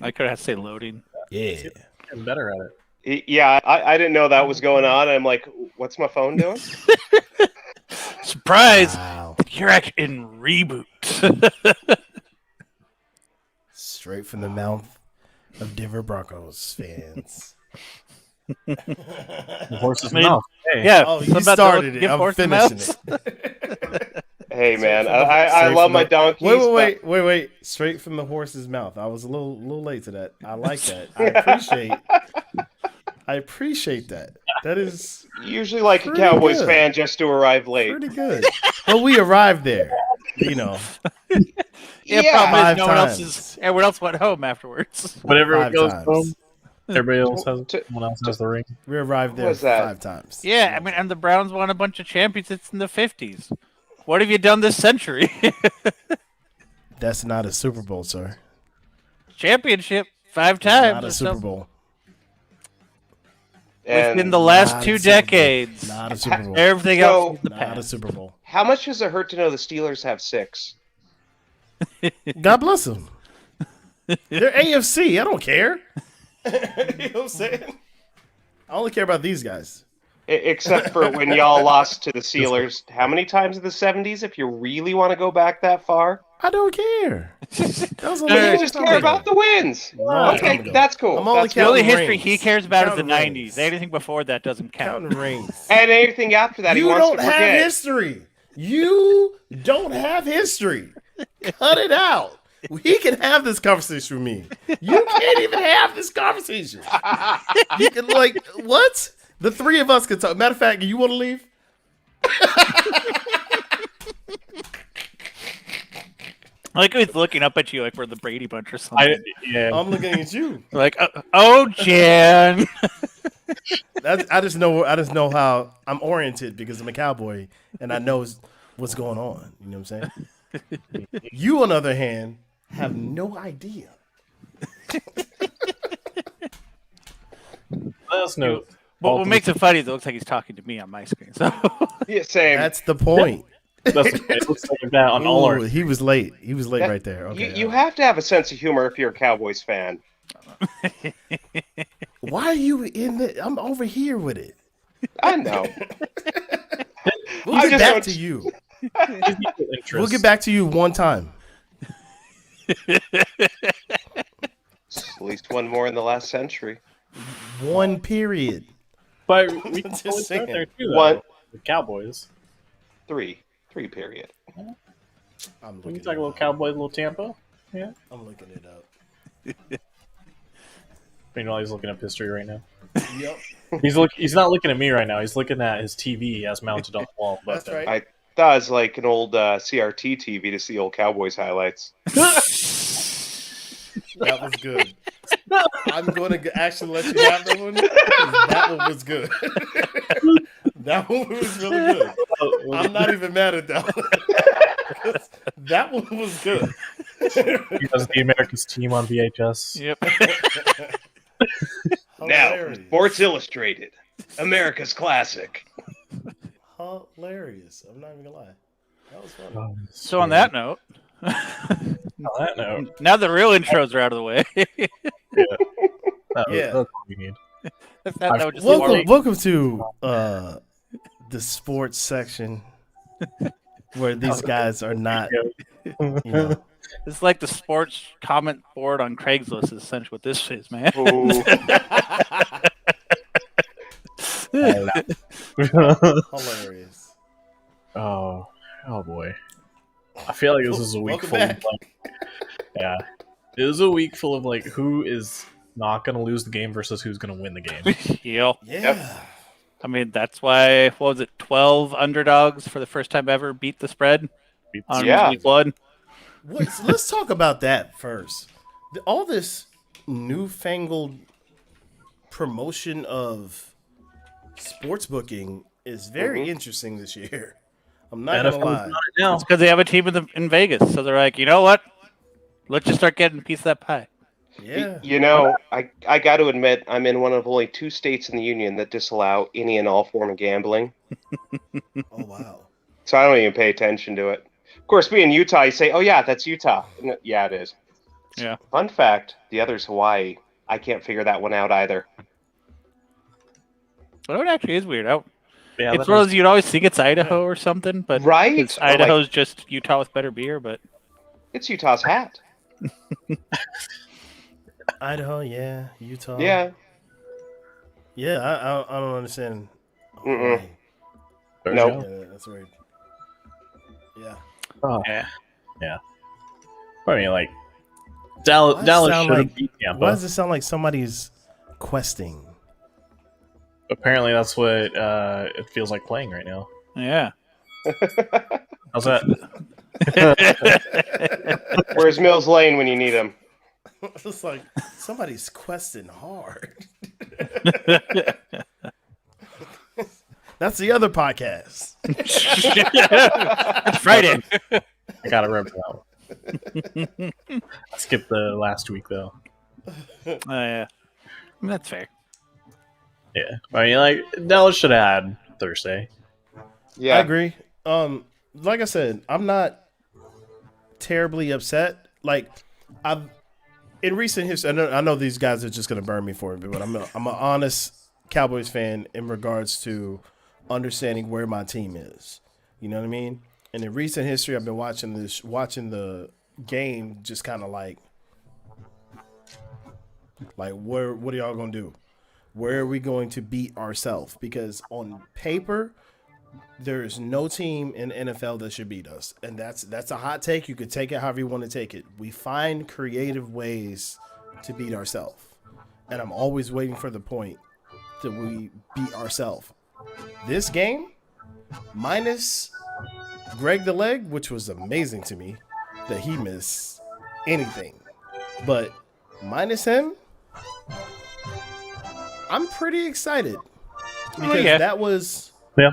I could have to say loading. Yeah. Getting better at it. Yeah, I didn't know that was going on. I'm like, what's my phone doing? Surprise! Wow. You're actually in reboot. Straight from the mouth of Denver Broncos fans. The horse's I mean, mouth. Hey. Yeah, Oh, you something about started the- it. give I'm horse the finishing mouth. it. Hey man, Straight from the- I straight love from my the- donkeys. Wait. Straight from the horse's mouth. I was a little late to that. I like that. I appreciate that. That is Usually like a Pretty Cowboys good. fan just to arrive late. pretty good. Well, we arrived there. You know, Yeah, Yeah. problem is Five no one else times. is. Everyone else went home afterwards. But everyone 5 goes times. home. Everybody else has. To- Someone else has the ring. We arrived there was that? 5 times. Yeah, I mean, and the Browns won a bunch of championships in the 50s. What have you done this century? That's not a Super Bowl, sir. Championship 5 times. Not or a Super something. Bowl. And Within the last Not a 2 Super Bowl. decades. Not a Super Bowl. Everything So- else is the Not a past. Super Bowl. how much does it hurt to know the Steelers have 6? God bless them. They're AFC. I don't care. You know what I'm saying? I only care about these guys. Except for when y'all lost to the Steelers. How many times in the 70s? If you really want to go back that far, I don't care. That was a but you long just time care ago. about the wins. Long time Okay, ago. that's cool. I'm only That's The only cool. counting history rings. he cares about is the Counting rings. 90s. Anything before that doesn't count. Counting rings. And anything after that, he You wants don't to have forget. history. You don't have history. Cut it out. He can have this conversation with me. You can't even have this conversation. You can what? The 3 of us can talk. Matter of fact, you want to leave? Like he's looking up at you like we're the Brady Bunch or something. Yeah. I'm looking at you. Like, oh, Jan. I just know how I'm oriented because I'm a cowboy and I know what's going on. You know what I'm saying? You, on the other hand, have no idea. Let us know. But what makes it funny is it looks like he's talking to me on my screen. So Yeah, same. That's the point. That's okay. It looks like that on all our. Ooh, he was late. He was late That- right there. Okay. you have to have a sense of humor if you're a Cowboys fan. Why are you in the? I'm over here with it. I know. We'll I get just back don't- to you. Interest. We'll get back to you one time. At least one more in the last century. One period. But we can Just totally saying. start there too. Though, What? The Cowboys. 3 period. I'm We looking can talk a it little up. Cowboys, a little Tampa. Yeah. I'm looking it up. Meanwhile, he's looking up history right now. Yep. He's not looking at me right now. He's looking at his TV he has mounted on the wall. But, That's right. I thought it was like an old CRT TV to see old Cowboys highlights. That was good. I'm going to actually let you have that one. 'Cause that one was good. That one was really good. I'm not even mad at that one. 'Cause that one was good. He has the America's Team on VHS. yep. Now, Hilarious. Sports Illustrated, America's Classic. Hilarious. I'm not even gonna lie. That was funny. So on that note, On that note, now the real intros are out of the way. Yeah. that's what we need. that would just Welcome to the sports section where these guys are not. You know, It's like the sports comment board on Craigslist is essentially what this is, man. Ooh. hilarious. oh boy. I feel like this is a week Welcome full back. of yeah. It is a week full of who is not gonna lose the game versus who's gonna win the game. Yep. Yeah. I mean, that's why, what was it, 12 underdogs for the first time ever beat the spread on Yeah. week 1? So let's talk about that first. All this newfangled promotion of sports booking is very interesting this year. I'm not gonna NFL's lie. not it now. It's because they have a team in Vegas. So they're like, you know what? Let's just start getting a piece of that pie. Yeah. You know, I got to admit, I'm in one of only 2 states in the union that disallow any and all form of gambling. Oh wow. So I don't even pay attention to it. Of course, being Utah, you say, oh, yeah, that's Utah. No, yeah, it is. Yeah. Fun fact: the other's Hawaii. I can't figure that one out either. Well, it actually is weird. Yeah, It's that one of is- those you'd always think it's Idaho or something, but Right? it's Or, like, Idaho's just Utah with better beer. But it's Utah's hat. Idaho, yeah. Utah. Yeah. Yeah, I don't understand. Mm-mm. Hawaii. There Nope. you go. Yeah, that's weird. Yeah. Oh, yeah, I mean, like Dallas Why does it sound should have like- beat Tampa. Why does it sound like somebody's questing? Apparently, that's what it feels like playing right now. yeah. How's that? Where's Mills Lane when you need him? It's like somebody's questing hard. That's the other podcast. It's Friday. I gotta remember that one. I skipped the last week though. Yeah, that's fair. Yeah, I mean, like Dallas should have had Thursday. Yeah. I agree. Like I said, I'm not terribly upset. Like, I've in recent history. I know these guys are just gonna burn me for it, but I'm an honest Cowboys fan in regards to understanding where my team is. You know what I mean? And in recent history, I've been watching the game, just kind of like what are y'all gonna do? Where are we going to beat ourselves? Because on paper, there is no team in the NFL that should beat us, and that's a hot take. You could take it however you want to take it. We find creative ways to beat ourselves, and I'm always waiting for the point that we beat ourselves. This game, minus Greg the Leg, which was amazing to me that he missed anything, but minus him, I'm pretty excited because yeah. that was Yeah,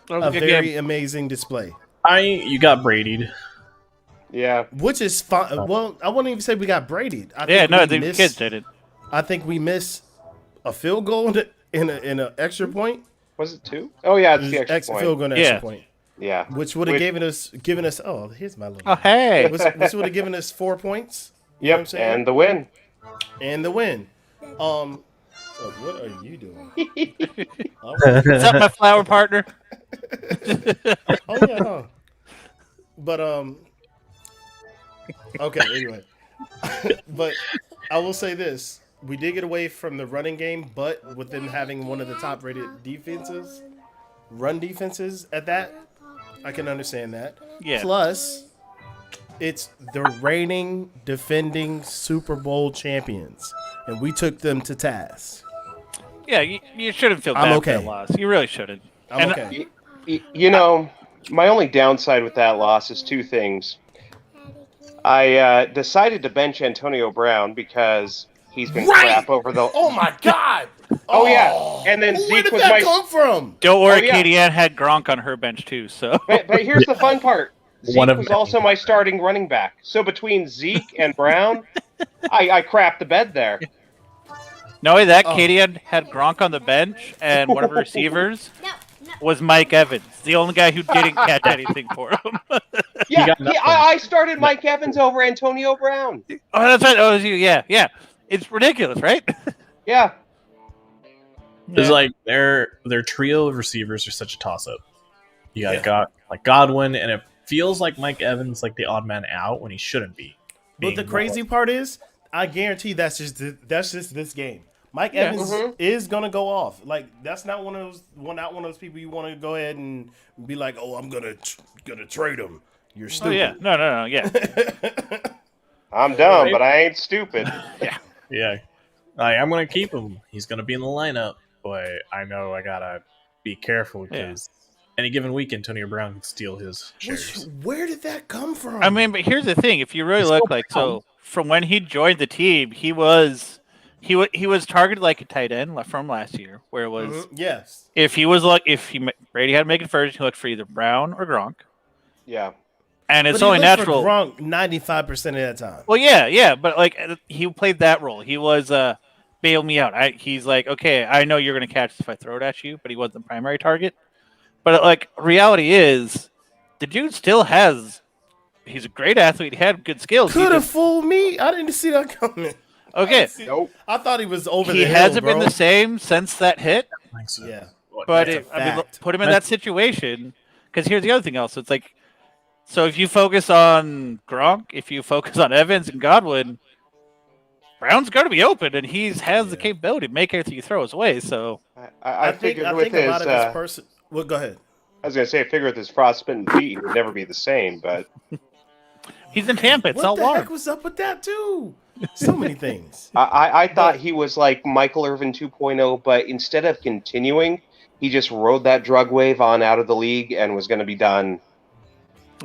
That was a a good very game. amazing display. you got Brady'd. Yeah. Which is fine. Well, I wouldn't even say we got Brady. Yeah, no, the missed, kids did it. I think we missed a field goal in an extra point. Was it 2? Oh yeah, it's the extra point. Field goal and Yeah. extra point, Yeah. which would have Which- given us. Oh, here's my little. Oh, hey. Which would have given us 4 points. You know what I'm Yep. saying? And the win. And the win. So what are you doing? What's up, my flower partner? Oh yeah, huh? But okay. Anyway, but I will say this: we did get away from the running game, but with them having one of the top-rated defenses, run defenses at that, I can understand that. Yeah. Plus, it's the reigning, defending Super Bowl champions, and we took them to task. Yeah, you shouldn't feel I'm bad okay. for that loss. You really shouldn't. I'm And- okay. You know, my only downside with that loss is 2 things. I decided to bench Antonio Brown because he's been Right! crap over the. Oh my God! Oh, yeah. And then where Zeke did was that my- come from? Don't worry, Oh, yeah. Katie Ann had Gronk on her bench too. So But here's the fun part. Zeke One of was many. also my starting running back. So between Zeke and Brown, I crapped the bed there. not only that, Oh. Katie Ann had Gronk on the bench, and one of her receivers was Mike Evans, the only guy who didn't catch anything for him. Yeah, got nothing. I started Mike Evans over Antonio Brown. Oh, that's right. Oh, it was you. Yeah, yeah. It's ridiculous, right? Yeah. It's Yeah. like their trio of receivers are such a toss up. You got Yeah. like Godwin, and it feels like Mike Evans like the odd man out when he shouldn't be. But the being crazy part is, I guarantee that's just this game. Mike Yeah. Evans Mhm. is gonna go off. Like that's not one of those people you want to go ahead and be like, oh, I'm gonna trade him. You're Oh stupid. yeah. No. Yeah. I'm dumb, but I ain't stupid. Yeah, like, I'm gonna keep him. He's gonna be in the lineup, but I know I gotta be careful because any given week, Antonio Brown can steal his shares. Where did that come from? I mean, but here's the thing: if you really He's look, still like, so from when he joined the team, he was targeted like a tight end from last year, where it was Yes. if Brady had to make it first, he looked for either Brown or Gronk, Yeah. and it's But he only looked for natural. Gronk 95% of that time. Well, yeah, but like he played that role. He was bail me out. He's like, okay, I know you're gonna catch this if I throw it at you, but he wasn't the primary target. But like reality is, the dude still has he's a great athlete. He had good skills. He Could have just- fooled me. I didn't see that coming. okay. Nope. I thought he was over He the hill, hasn't bro. been the same since that hit. I think so. Yeah. But That's a I mean, fact. put him in that situation. Because here's the other thing. Also, it's like, so if you focus on Gronk, if you focus on Evans and Godwin, Brown's going to be open, and he has the capability to make everything he throws away. So I think figured with his. a lot of his person. Well, go ahead. I was gonna say, I figured with his frostbitten feet, he would never be the same. But he's in Tampa. It's What all the warm. heck was up with that too? So many things. I thought he was like Michael Irvin 2.0, but instead of continuing, he just rode that drug wave on out of the league and was going to be done.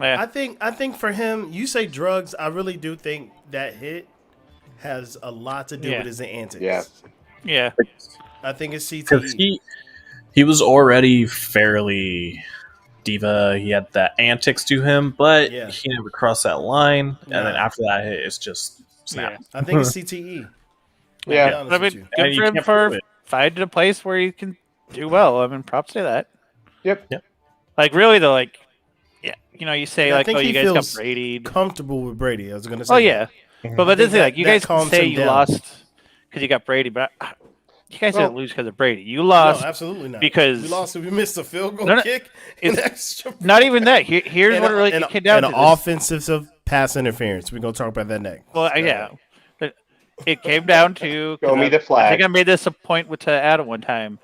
Yeah. I think for him, you say drugs. I really do think that hit has a lot to do Yeah. with his antics. Yeah. Yeah. I think it's Because CTE. he was already fairly diva. He had that antics to him, but Yeah. he never crossed that line. Yeah. And then after that hit, it's just snap. Yeah. I think it's CTE. To be Yeah. honest I with mean, you. good And you for him can't for prove it. finding a place where he can do well. I mean, props to that. Yep. Like, really, though, like, yeah, you say, I like, think oh, he you guys got feels Brady. comfortable with Brady. I was gonna say. Oh, that. yeah. Mhm. But this is that- like, you that guys calms say him you down. lost because you got Brady, but you guys Well- didn't lose because of Brady. You No, lost absolutely not. because- we lost. We missed a field goal No, no, kick. In it's extra. not even that. Here's And what it really and came down and to. This. offensive pass interference. We're gonna talk about that next. Well, yeah. But it came down to. Show me the I flag. think I made this a point to Adam one time.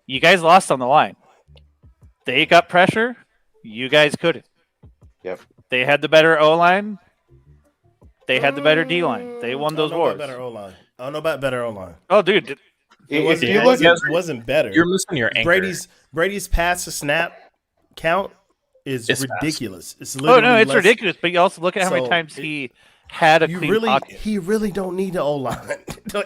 You guys lost on the line. They got pressure. You guys couldn't. Yep. They had the better O line. They had the better D line. They won those I don't know wars. about better O-line. I don't know about better O-line. Oh, dude. It If wasn't, you it look wasn't, at it wasn't better. You're missing your anchor. Brady's pass to snap count is It's fast. ridiculous. It's Oh literally no, it's less- ridiculous. But you also look at how many So, times he had a You clean really, pocket. he really don't need the O line.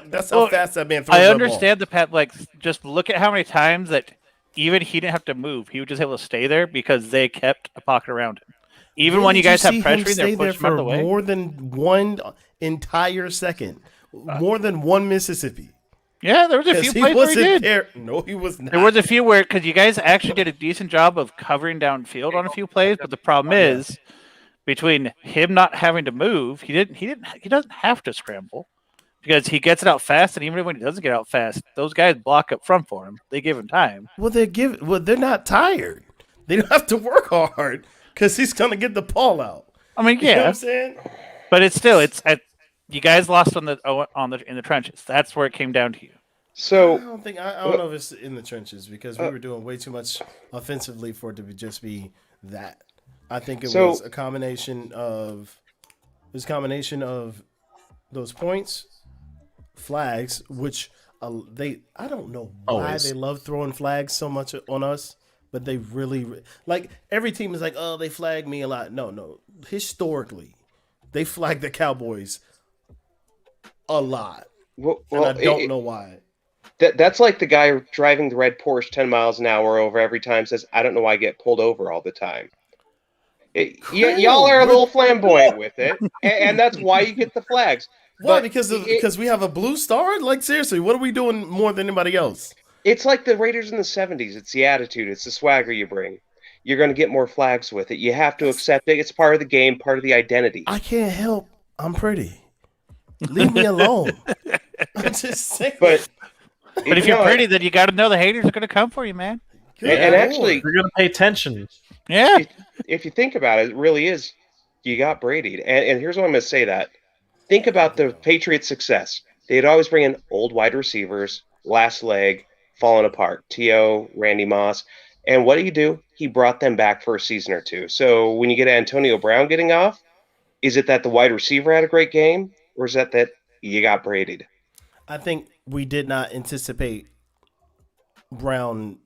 That's how Well, fast that man throws I that understand the pat. Like, just look at how many times that even he didn't have to move. He was just able to stay there because they kept a pocket around him. Even Ball. when you Did guys have see him pressure, stay they're there pushing him out of the for way. more than one entire second, more than one Mississippi. Yeah, there was a few Because he plays where he wasn't did. there. No, he was not. There was a few where because you guys actually did a decent job of covering downfield on a few plays, but the problem is between him not having to move, he doesn't have to scramble because he gets it out fast, and even when he doesn't get out fast, those guys block up front for him. They give him time. Well, they're not tired. They don't have to work hard because he's gonna get the ball out. I mean, You know what yeah, I'm saying? but it's still you guys lost in the trenches. That's where it came down to you. I So don't know if it's in the trenches because we were doing way too much offensively for it to just be that. I think it So- was a combination of those points, flags, which I don't know why Always. they love throwing flags so much on us, but they really like every team is like, oh, they flag me a lot. No, historically, they flag the Cowboys a lot, well, and I don't it- know why. that's like the guy driving the red Porsche 10 miles an hour over every time says, I don't know why I get pulled over all the time. Y'all are a little flamboyant with it, and that's why you get the flags. Why? But Because we have a blue star? Like seriously, what are we doing more than anybody else? It's like the Raiders in the 70s. It's the attitude. It's the swagger you bring. You're going to get more flags with it. You have to accept it. It's part of the game, part of the identity. I can't help. I'm pretty. Leave me alone. I'm just saying. But But if you're pretty, then you got to know the haters are going to come for you, man. Good and Lord. actually, You're gonna pay attention. Yeah. if you think about it, it really is. You got Brady. And here's what I'm going to say that. Think about the Patriots' success. They'd always bring in old wide receivers, last leg, falling apart. T.O., Randy Moss. And what do? He brought them back for a season or two. So when you get Antonio Brown getting off, is it that the wide receiver had a great game? Or is that you got Brady'd? I think we did not anticipate Brown,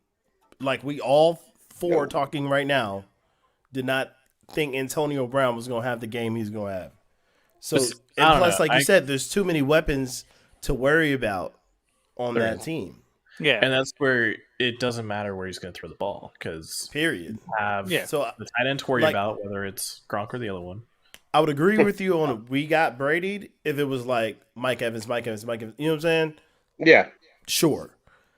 like we all four talking right now, did not think Antonio Brown was going to have the game he's going to have. So, I and don't plus, know. like you said, there's too many weapons to worry about on There that is. team. Yeah. And that's where it doesn't matter where he's going to throw the ball because Period. have Yeah. So the tight end to worry Like- about, whether it's Gronk or the other one. I would agree with you on we got Brady if it was like Mike Evans. You know what I'm saying? Yeah. Sure.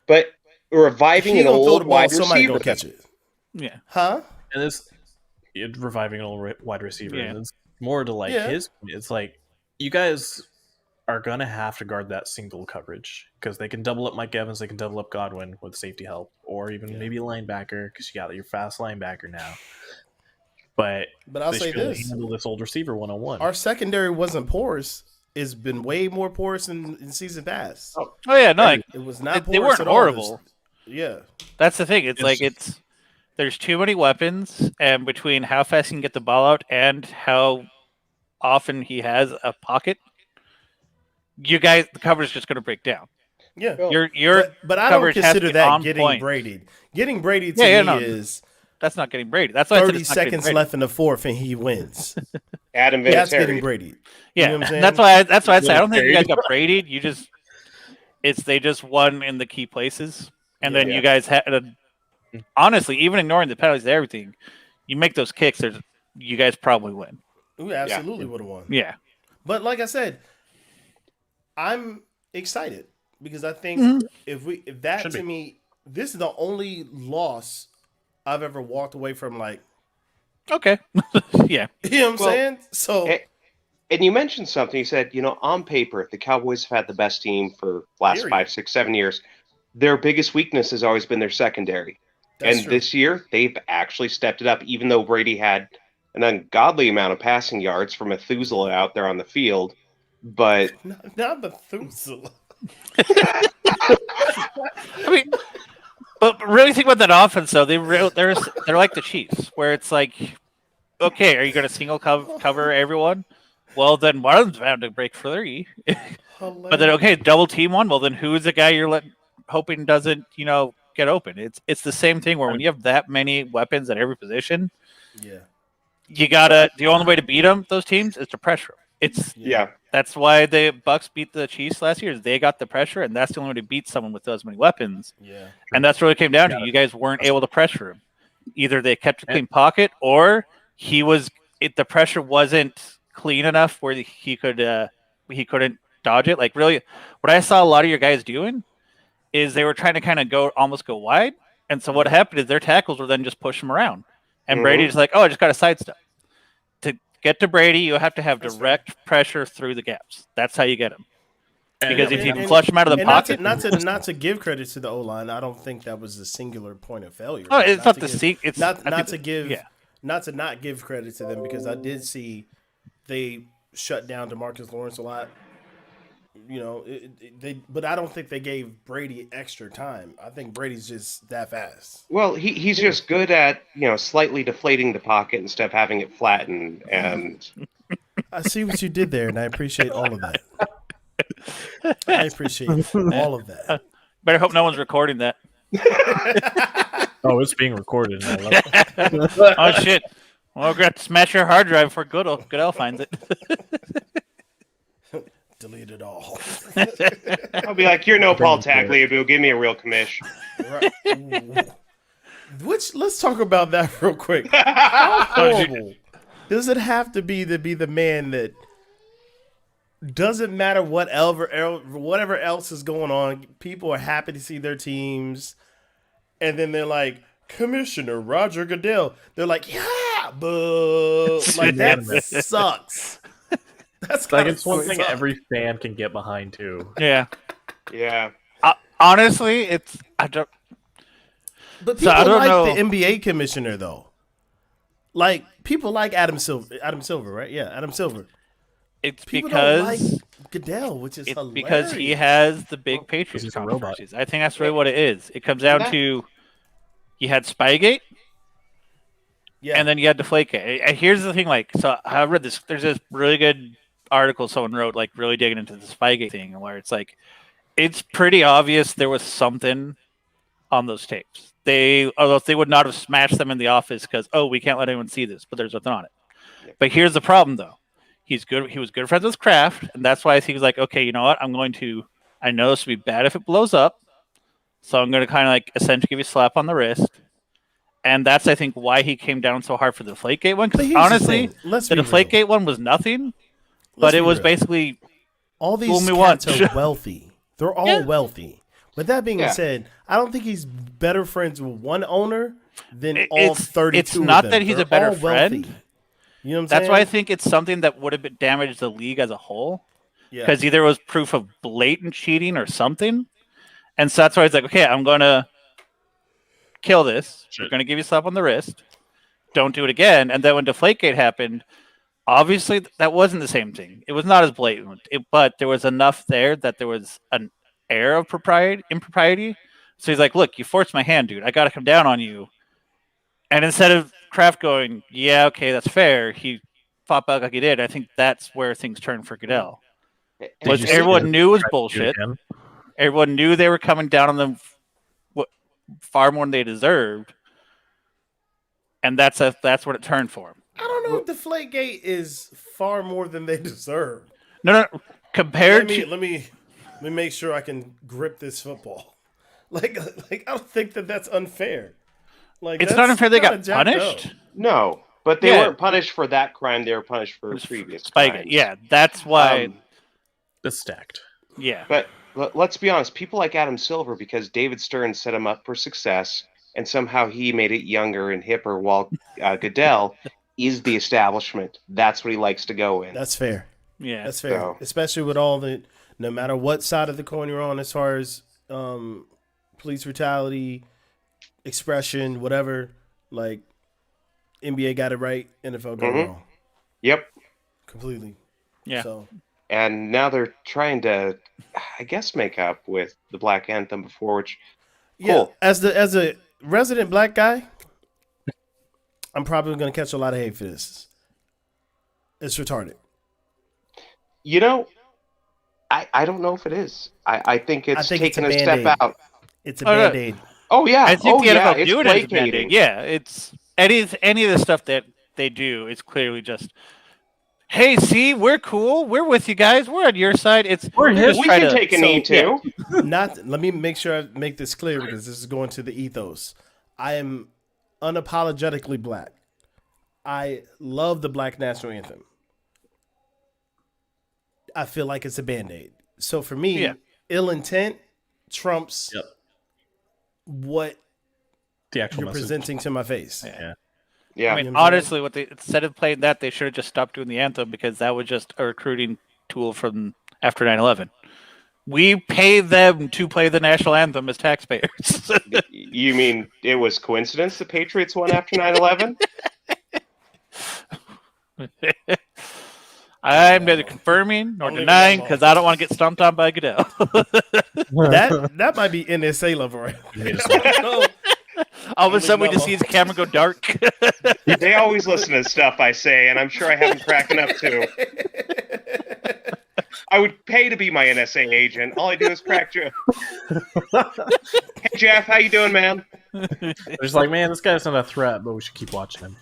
But reviving He an gonna throw old the ball, wide somebody receiver. gonna catch it. Yeah. Huh? And this reviving an old wide receiver. Yeah. It's more to like Yeah. his. It's like you guys are gonna have to guard that single coverage because they can double up Mike Evans, they can double up Godwin with safety help, or even maybe a linebacker because you got your fast linebacker now. But I'll they say should really this: handle this old receiver 101. our secondary wasn't porous. It's been way more porous in season past. Oh. Oh yeah, no, like It was not porous they weren't at all horrible. Yeah. That's the thing. It's It's like just- there's too many weapons, and between how fast he can get the ball out and how often he has a pocket, you guys, the coverage is just going to break down. Yeah. Well, Your but I don't coverage has to consider be that on getting point. Brady. Getting Brady to Yeah, me no. is That's not getting Brady. That's why I said 30 it's not getting seconds Brady. left in the fourth and he wins. Adam That's getting Vinatieri. Brady. Yeah, You know what I'm saying? that's why I said I don't think you guys Brady. got Brady. They just won in the key places, and then Yeah. you guys had honestly, even ignoring the penalties and everything, you make those kicks. You guys probably win. We absolutely would have won. Yeah. But like I said, I'm excited because I think if that Should to be. me, this is the only loss I've ever walked away from. Like, Okay. Yeah. you know what I'm Well, saying? So And you mentioned something. You said, on paper, the Cowboys have had the best team for last Period. 5, 6, 7 years. Their biggest weakness has always been their secondary. that's And true. this year, they've actually stepped it up, even though Brady had an ungodly amount of passing yards from Methuselah out there on the field. But not Methuselah. I mean, but really think about that offense though. They're like the Chiefs, where it's like, okay, are you going to single cover everyone? Well, then one of them's bound to break for 3. But then okay, double team one. Well, then who's the guy you're hoping doesn't get open? It's the same thing where when you have that many weapons at every position, Yeah. you gotta. The only way to beat those teams, is to pressure 'em. yeah, That's why the Bucks beat the Chiefs last year. Is they got the pressure, and that's the only way to beat someone with those many weapons. Yeah. And that's what it came down to. You guys weren't able to pressure him. Either they kept a clean pocket, or the pressure wasn't clean enough where he couldn't dodge it. Like really, what I saw a lot of your guys doing is they were trying to kind of almost go wide. And so what happened is their tackles were then just push them around. And Mhm. Brady's like, oh, I just got to sidestep. To get to Brady, you have to have That's direct pressure through the gaps. That's how you get him. Because if you And- flush him out of the And pocket, not to give credit to the O line, I don't think that was a singular point of failure. oh, it's not to the give- seat. It's not I not think- to give yeah. not to not give credit to them because I did see they shut down DeMarcus Lawrence a lot. But I don't think they gave Brady extra time. I think Brady's just that fast. well, he's just good at slightly deflating the pocket instead of having it flattened. And I see what you did there, and I appreciate all of that. I appreciate all of that. Better hope no one's recording that. Oh, it's being recorded. And I love it. Oh shit! Well, we're gonna have to smash your hard drive before Goodell finds it. Delete it all. I'll be like, you're no Paul Tagliabue. Give me a real commish. Right. Ooh. Let's talk about that real quick. How horrible does it have to be the man that doesn't matter whatever else is going on, people are happy to see their teams, and then they're like, Commissioner Roger Goodell. They're like, yeah, boo. Like that Unanimous. sucks. That's Like gotta it's one thing suck. every fan can get behind too. Yeah. Yeah. Honestly, I don't. But So, people I don't like know. the NBA commissioner though. Like people like Adam Silver. Adam Silver, right? Yeah, Adam Silver. It's People don't because like Goodell, which is it's hilarious. because he has the big Patriots he's a robot. controversies. I think that's really what it is. It comes down to you had Spygate, yeah. and then you had Deflategate. And here's the thing: so I read this. There's this really good article someone wrote, really digging into the Spygate thing, where it's like it's pretty obvious there was something on those tapes. Although they would not have smashed them in the office because we can't let anyone see this, but there's nothing on it. Yeah. But here's the problem, though. He was good friends with Kraft, and that's why he was like, okay, you know what? I know this would be bad if it blows up, so I'm going to kind of essentially give you a slap on the wrist. And that's, I think, why he came down so hard for the Deflategate one. But Because here's the honestly, thing. Let's the be real. Deflategate one was nothing, Let's but be it was real. basically all fool these me cats once. are wealthy. They're all Yeah. wealthy. But that being Yeah. said, I don't think he's better friends with one owner than all It's 32. not of them. that he's They're a better all wealthy. friend. You know what I'm That's saying? why I think it's something that would have been damaged the league as a whole. Yeah. Because either it was proof of blatant cheating or something. And so that's why it's like, okay, I'm going to kill this. We're going to give you a slap on the wrist. Don't do it again. And then when Deflategate happened, obviously that wasn't the same thing. It was not as blatant, but there was enough there that there was an air of impropriety. So he's like, look, you forced my hand, dude. I got to come down on you. And instead of Kraft going, yeah, okay, that's fair, he fought back like he did. I think that's where things turned for Goodell. Did you see Everyone him knew it was try to do it bullshit. again? Everyone knew they were coming down on them far more than they deserved. And that's what it turned for him. I don't know if Deflategate is far more than they deserve. No. Compared to Let me make sure I can grip this football. Like I don't think that's unfair. Like it's that's not unfair they kinda got jacked punished. up. No, but they Yeah. weren't punished for that crime. They were punished for previous Spike, crimes. yeah, that's why. It's stacked. Yeah, But let's be honest. People like Adam Silver, because David Stern set him up for success, and somehow he made it younger and hipper, while Goodell is the establishment. That's what he likes to go in. That's fair. yeah. That's fair. So- Especially with all the, no matter what side of the coin you're on, as far as police brutality, expression, whatever. Like NBA got it right, NFL got it Mhm. wrong, Yep. completely. Yeah. So And now they're trying to, I guess, make up with the Black Anthem before, which yeah, Cool. as a resident black guy, I'm probably gonna catch a lot of hate for this. It's retarded. you know, I don't know if it is. I think it's think it's taken a a step Band-Aid. out. It's a Oh, no. band-aid. Oh yeah. I think oh the yeah. NFL It's do it as a placating. Band-Aid. Yeah, it's any of the stuff that they do. It's clearly just, hey, see, we're cool. We're with you guys. We're on your side. It's We're they hip. just We try can to- take a so- knee too. Let me make sure I make this clear because this is going to the ethos. I am unapologetically black. I love the Black National Anthem. I feel like it's a band-aid. So for me, Yeah. ill intent trumps Yep. what The actual you're message. presenting to my face. Yeah. Yeah. I mean, You know what I'm honestly, what they instead of playing that, they should have just stopped doing the anthem because that was just a recruiting tool from after 9/11. We pay them to play the national anthem as taxpayers. You mean it was coincidence the Patriots won after 9/11? I'm neither confirming nor I'll leave it denying alone. because I don't want to get stomped on by Goodell. That might be NSA level right there. All of a sudden, we just see his camera go dark. They always listen to stuff I say, and I'm sure I have them cracking up too. I would pay to be my NSA agent. All I do is crack jokes. Hey Jeff, how you doing, man? They're just like, man, this guy's not a threat, but we should keep watching him.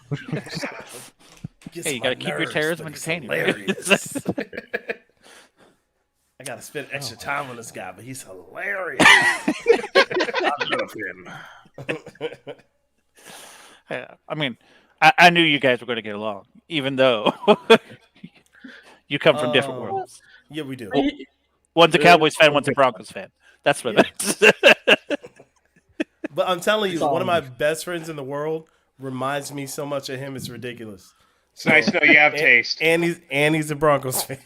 Gets Hey, you my gotta keep your nerves, terrorism but it's entertaining. hilarious. I gotta spend extra time on this guy, but he's hilarious. I mean, I knew you guys were going to get along, even though you come from different worlds. Yeah, we do. One's a Cowboys fan, one's a Broncos fan. That's what it is. But I'm telling you, one of my best friends in the world reminds me so much of him. It's ridiculous. It's nice to know you have taste. And he's a Broncos fan.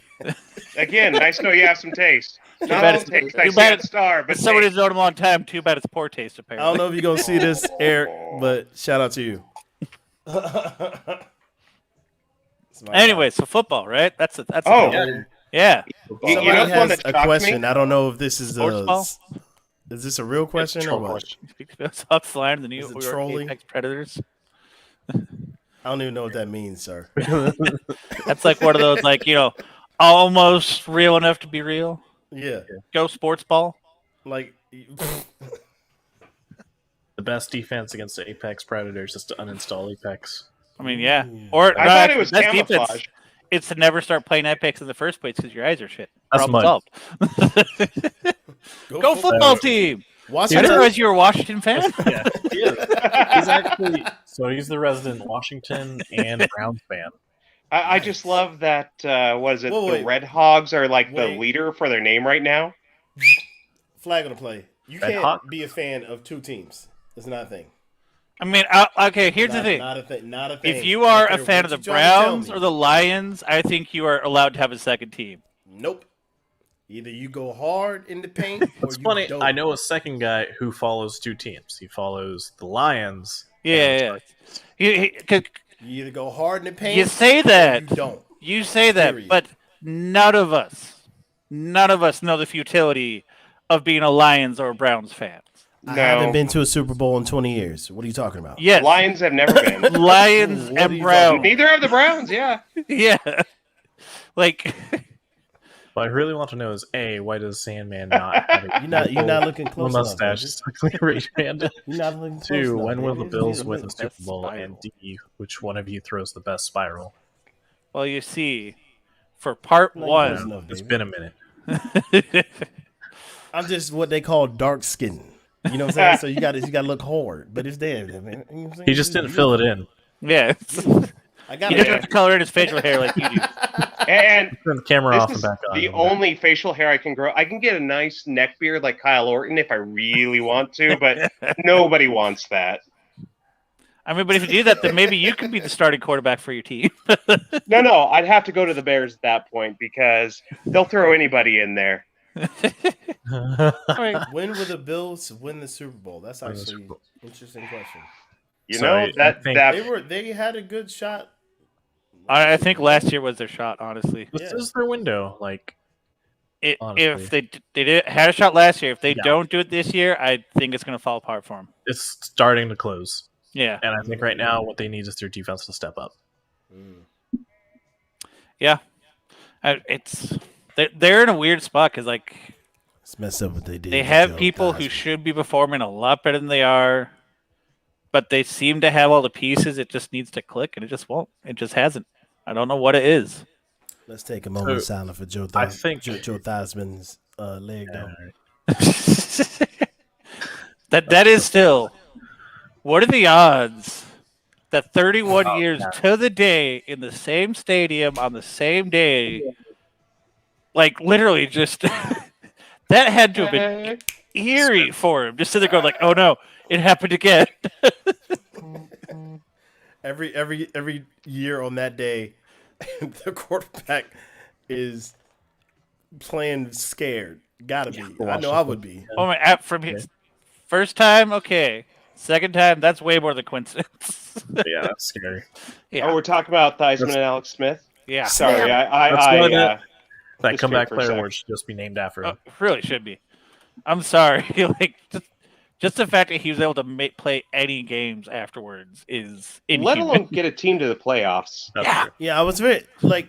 Again, nice to know you have some taste. Not bad all it's- taste. too I bad say it's- star, but As someone taste. who's known him a long time, too bad it's poor taste, I apparently. don't know if you're gonna see this, Eric, but shout out to you. Anyway, so football, right? That's Oh. yeah. You Somebody know one has that a shocked question. me? I don't know if this is Sports ball? is this a real question or what? Sox flying the New Is it York trolling? Apex Predators. I don't even know what that means, sir. That's like one of those, like, almost real enough to be real. Yeah, Go sports ball. like The best defense against the Apex Predators is to uninstall Apex. I mean, yeah. Or I thought it was that's defense. camouflage. It's to never start playing Apex in the first place because your eyes are shit. That's Problem mud. solved. Go football team! I Washington. didn't realize you were a Washington fan. Yeah, he is. He's actually he's the resident Washington and Browns fan. I just love that. Was it Whoa, the wait. Red Hogs are like the Wait. leader for their name right now? Flag on the play. You Red can't Hawk. be a fan of two teams. It's not a thing. I mean, okay. Here's the thing: Not a thing. Not a thing. if you are Okay, a fan what of the you trying to tell Browns me? or the Lions, I think you are allowed to have a second team. Nope. Either you go hard in the paint, or It's you funny. don't. I know a second guy who follows two teams. He follows the Lions. Yeah, yeah. 'Cause You either go hard in the paint. you say or that. you don't. You say that, Period. but none of us know the futility of being a Lions or a Browns fan. I No. haven't been to a Super Bowl in 20 years. What are you talking about? Yes, Lions have never been. Lions What are and you Browns. Neither have the Browns. Yeah. Yeah, like What I really want to know is why does Sandman not have a You're not looking close enough. mustache? baby. Stuck right hand. You're not looking close Two, enough. when will the baby. Bills You're win the looking- Super Best Bowl? spiral. And D, which one of you throws the best spiral? well, you see, for part You're not close one, enough, It's baby. been a minute. I'm just what they call dark skin. You know what I'm saying? So you got to look hard, but it's there, man. You know what I'm saying? He just didn't fill it in. yeah, I he got doesn't have to color in his facial hair like you do. And Turn the camera off this and is back on. the only facial hair I can grow. I can get a nice neck beard like Kyle Orton if I really want to, but nobody wants that. I mean, but if you do that, then maybe you could be the starting quarterback for your team. No, I'd have to go to the Bears at that point because they'll throw anybody in there. When will the Bills win the Super Bowl? That's Win the actually Super Bowl. an interesting question. You So know I that think- that They had a good shot. I think last year was their shot, honestly. This Yeah. is their window. Like, Honestly. If they had a shot last year, if they Yeah. don't do it this year, I think it's going to fall apart for them. it's starting to close. Yeah, And I think right now what they need is their defense to step up. yeah. They're in a weird spot because like It's messed up what they did. they with have Joe people who Theismann. should be performing a lot better than they are, but they seem to have all the pieces. It just needs to click, and it just won't. It just hasn't. I don't know what it is. Let's take a moment of So, silence for Joe. I think- Joe Theismann's leg though. that is still. What are the odds that 31 Oh, years yeah. to the day in the same stadium on the same day, like literally just that had to have been eerie for him. Just sitting there going like, "Oh no, it happened again." Every year on that day, the quarterback is playing scared. Gotta be. I know I would be. Oh my! From his first time, okay. Second time, that's way more than coincidence. Yeah, that's scary. yeah, Oh, we're talking about Theismann and Alex Smith. yeah. Sorry, That's I why that Just comeback for a player sec. award should just be named after him. Really should be. I'm sorry. Like just the fact that he was able to play any games afterwards is let inhuman. alone get a team to the playoffs. That's yeah. true. Yeah, I was very like,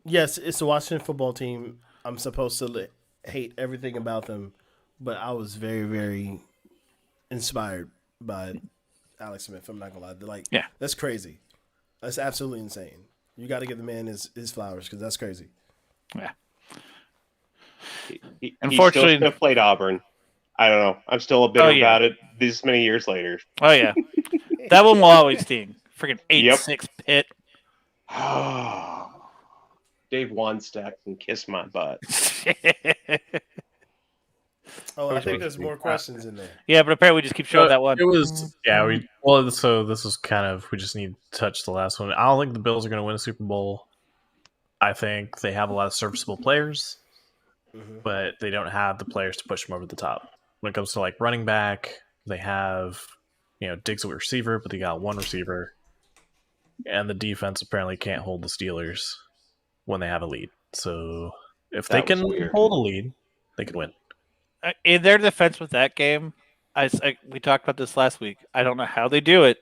yes, it's the Washington football team. I'm supposed to hate everything about them, but I was very, very inspired by Alex Smith. I'm not gonna lie. Like, Yeah. that's crazy. That's absolutely insane. You got to give the man his flowers because that's crazy. Yeah. He Unfortunately- still played Auburn. I don't know. I'm still a bitter Oh, yeah. about it this many years later. Oh yeah. That one will always sting. Freaking 8-6 Pitt. Dave Wanstack can kiss my butt. Oh, I think there's more questions in there. Yeah, but apparently we just keep showing that one. It was so this was kind of we just need to touch the last one. I don't think the Bills are going to win a Super Bowl. I think they have a lot of serviceable players, but they don't have the players to push them over the top. When it comes to like running back, they have Diggs at receiver, but they got one receiver, and the defense apparently can't hold the Steelers when they have a lead. So if they That was can weird. hold a lead, they can win. In their defense with that game, we talked about this last week. I don't know how they do it,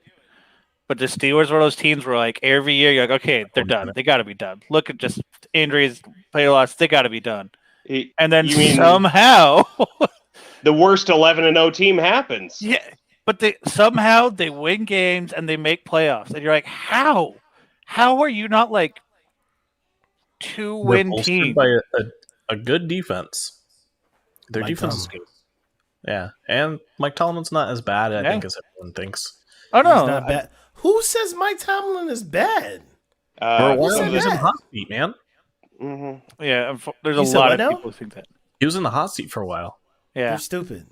but the Steelers were those teams where like every year you're like, okay, they're done. They got to be done. Look at just injuries, play loss. They got to be done. And then You mean- somehow, The worst 11-0 team happens. yeah, but somehow they win games and they make playoffs. And you're like, how? How are you not like They're two-win bolstered team? by a good defense. Their Mike defense is Tomlin. good. Yeah, and Mike Tomlin's not as bad, I Yeah. think, as everyone thinks. Oh He's no, not bad. Who says Mike Tomlin is bad? For a who while, said he was in the that? hot seat, man. Mhm. yeah. There's You a said lot what of now? people who think that. He was in the hot seat for a while. Yeah, They're stupid.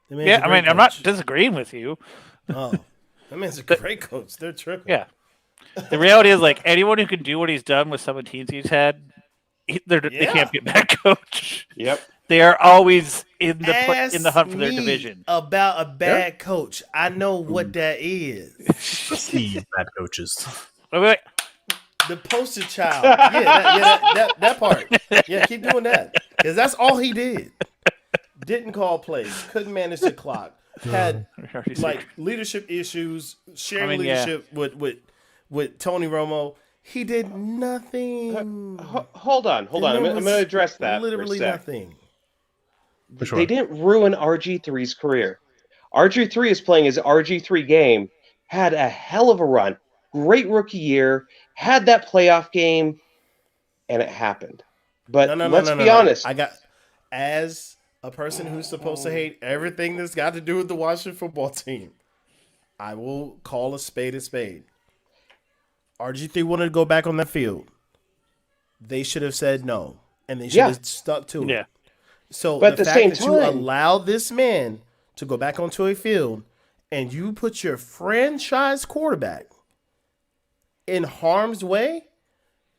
The man's yeah. a I great mean, I'm not coach. disagreeing with you. Oh, That man's a great coach. They're tripping. Yeah. The reality is, like, anyone who can do what he's done with some of the teams he's had, they can't be a bad coach. Yep. They are always in the hunt for their Ask me division. About a bad coach, I know what that is. See bad coaches. Wait. The poster child. That part. Yeah, keep doing that. Because that's all he did. Didn't call plays. Couldn't manage the clock. Had like leadership issues. Sharing leadership with Tony Romo. He did nothing. Hold on. I'm going to address that. Literally for a sec. nothing. They didn't ruin RG3's career. RG3 is playing his RG3 game. Had a hell of a run. Great rookie year. Had that playoff game, and it happened. But let's be honest. I got, as a person who's supposed to hate everything that's got to do with the Washington football team, I will call a spade a spade. RG3 wanted to go back on that field. They should have said no, and they should have stuck to it. Yeah. So, but the at the fact same that time, you allow this man to go back onto a field and you put your franchise quarterback in harm's way,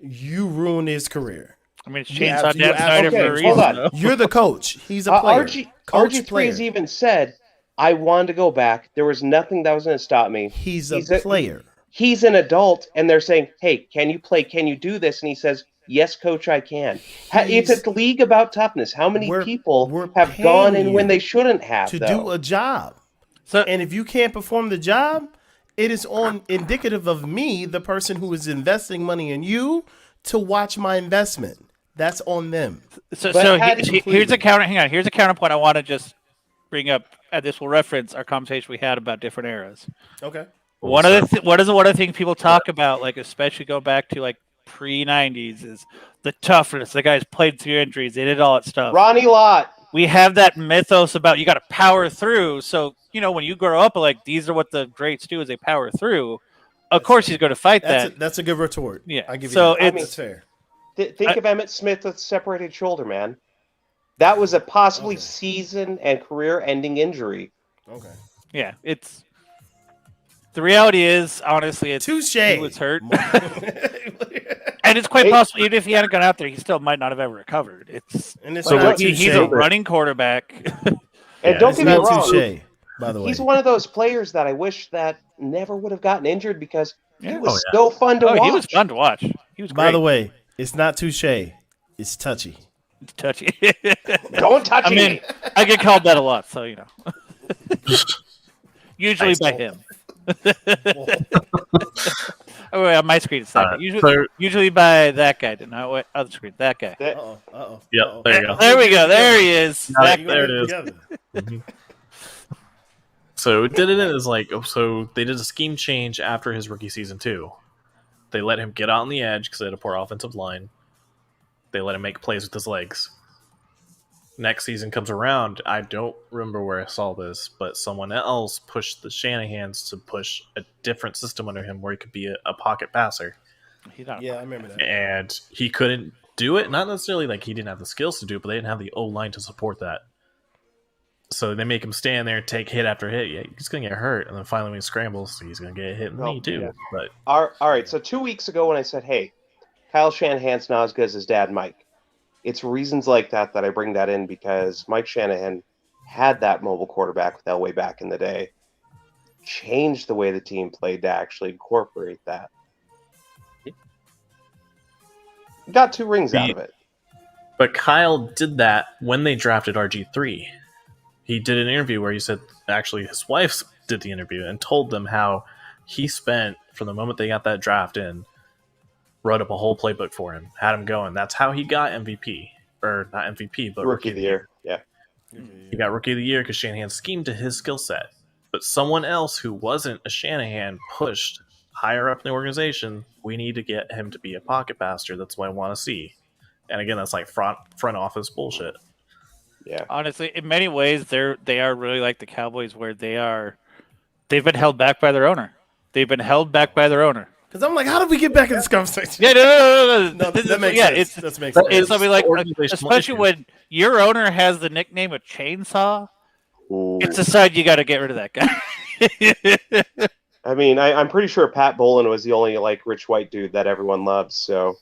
you ruin his career. I mean, it's You Chainsaw have- you Dan have- Snyder okay, for a hold reason. on. You're the coach. He's a player. RG3 has even said, I wanted to go back. There was nothing that was going to stop me. He's a player. He's an adult, and they're saying, hey, can you play? Can you do this? And he says, yes, coach, I can. It's a league about toughness. How many people we're have gone paying in when you they shouldn't have, to though? do a job. So, And if you can't perform the job, it is indicative of me, the person who is investing money in you, to watch my investment. That's on them. here's a counter. Hang on. Here's a counterpoint I want to just bring up. And this will reference our conversation we had about different eras. Okay. One of the things people talk about, like especially go back to like pre-90s, is the toughness. The guys played through injuries. They did all that stuff. Ronnie Lott. We have that mythos about you got to power through. So, when you grow up, like these are what the greats do is they power through. Of course, he's going to fight that. That's a good retort. Yeah. I give you So that. it's- That's fair. Think of Emmitt Smith with separated shoulder, man. That was a possibly season and career-ending injury. Okay. Yeah, it's the reality is honestly, Touche. he was hurt, and it's quite possible even if he hadn't gone out there, he still might not have ever recovered. It's And it's like, not he's touche. a running quarterback. And don't It's get me not wrong. touche, by the way. He's one of those players that I wish that never would have gotten injured because he Yeah. was so fun to watch. He was fun to watch. He was great. By the way, it's not touche. It's touchy. It's touchy. Don't touch I mean, me. I get called that a lot, so usually by him. Oh, wait, on my screen it's that guy. Usually by that guy. No, wait, other screen, that guy. Uh-oh. Yep, there you go. There we go. There he is. Got That it. There it is. Together. So it did it is like so they did a scheme change after his rookie season too. They let him get out on the edge because they had a poor offensive line. They let him make plays with his legs. Next season comes around. I don't remember where I saw this, but someone else pushed the Shanahans to push a different system under him where he could be a pocket passer. Yeah, I remember that. And he couldn't do it. Not necessarily like he didn't have the skills to do it, but they didn't have the O-line to support that. So they make him stand there and take hit after hit. Yeah, he's going to get hurt. And then finally when he scrambles, he's going to get hit in the knee too. Yeah. But All right, so 2 weeks ago when I said, hey, Kyle Shanahan's not as good as his dad, Mike. It's reasons like that I bring that in because Mike Shanahan had that mobile quarterback with Elway back in the day. Changed the way the team played to actually incorporate that. Got 2 rings out of it. But Kyle did that when they drafted RG3. He did an interview where he said, actually, his wife did the interview and told them how he spent, from the moment they got that draft in, wrote up a whole playbook for him, had him going. That's how he got MVP. Or not MVP, but Rookie of the year. Yeah. He got Rookie of the Year because Shanahan schemed to his skill set. But someone else who wasn't a Shanahan pushed higher up in the organization, we need to get him to be a pocket passer. That's what I want to see. And again, that's like front office bullshit. Yeah. Honestly, in many ways, they are really like the Cowboys, where they've been held back by their owner. They've been held back by their owner. Because I'm like, how did we get back in this conversation? Yeah, no. No, that makes sense. That makes It's sense. something like, Organizational especially issue. when your owner has the nickname of Chainsaw. Ooh. It's a side you got to get rid of that guy. I mean, I'm pretty sure Pat Bolin was the only like rich white dude that everyone loves. So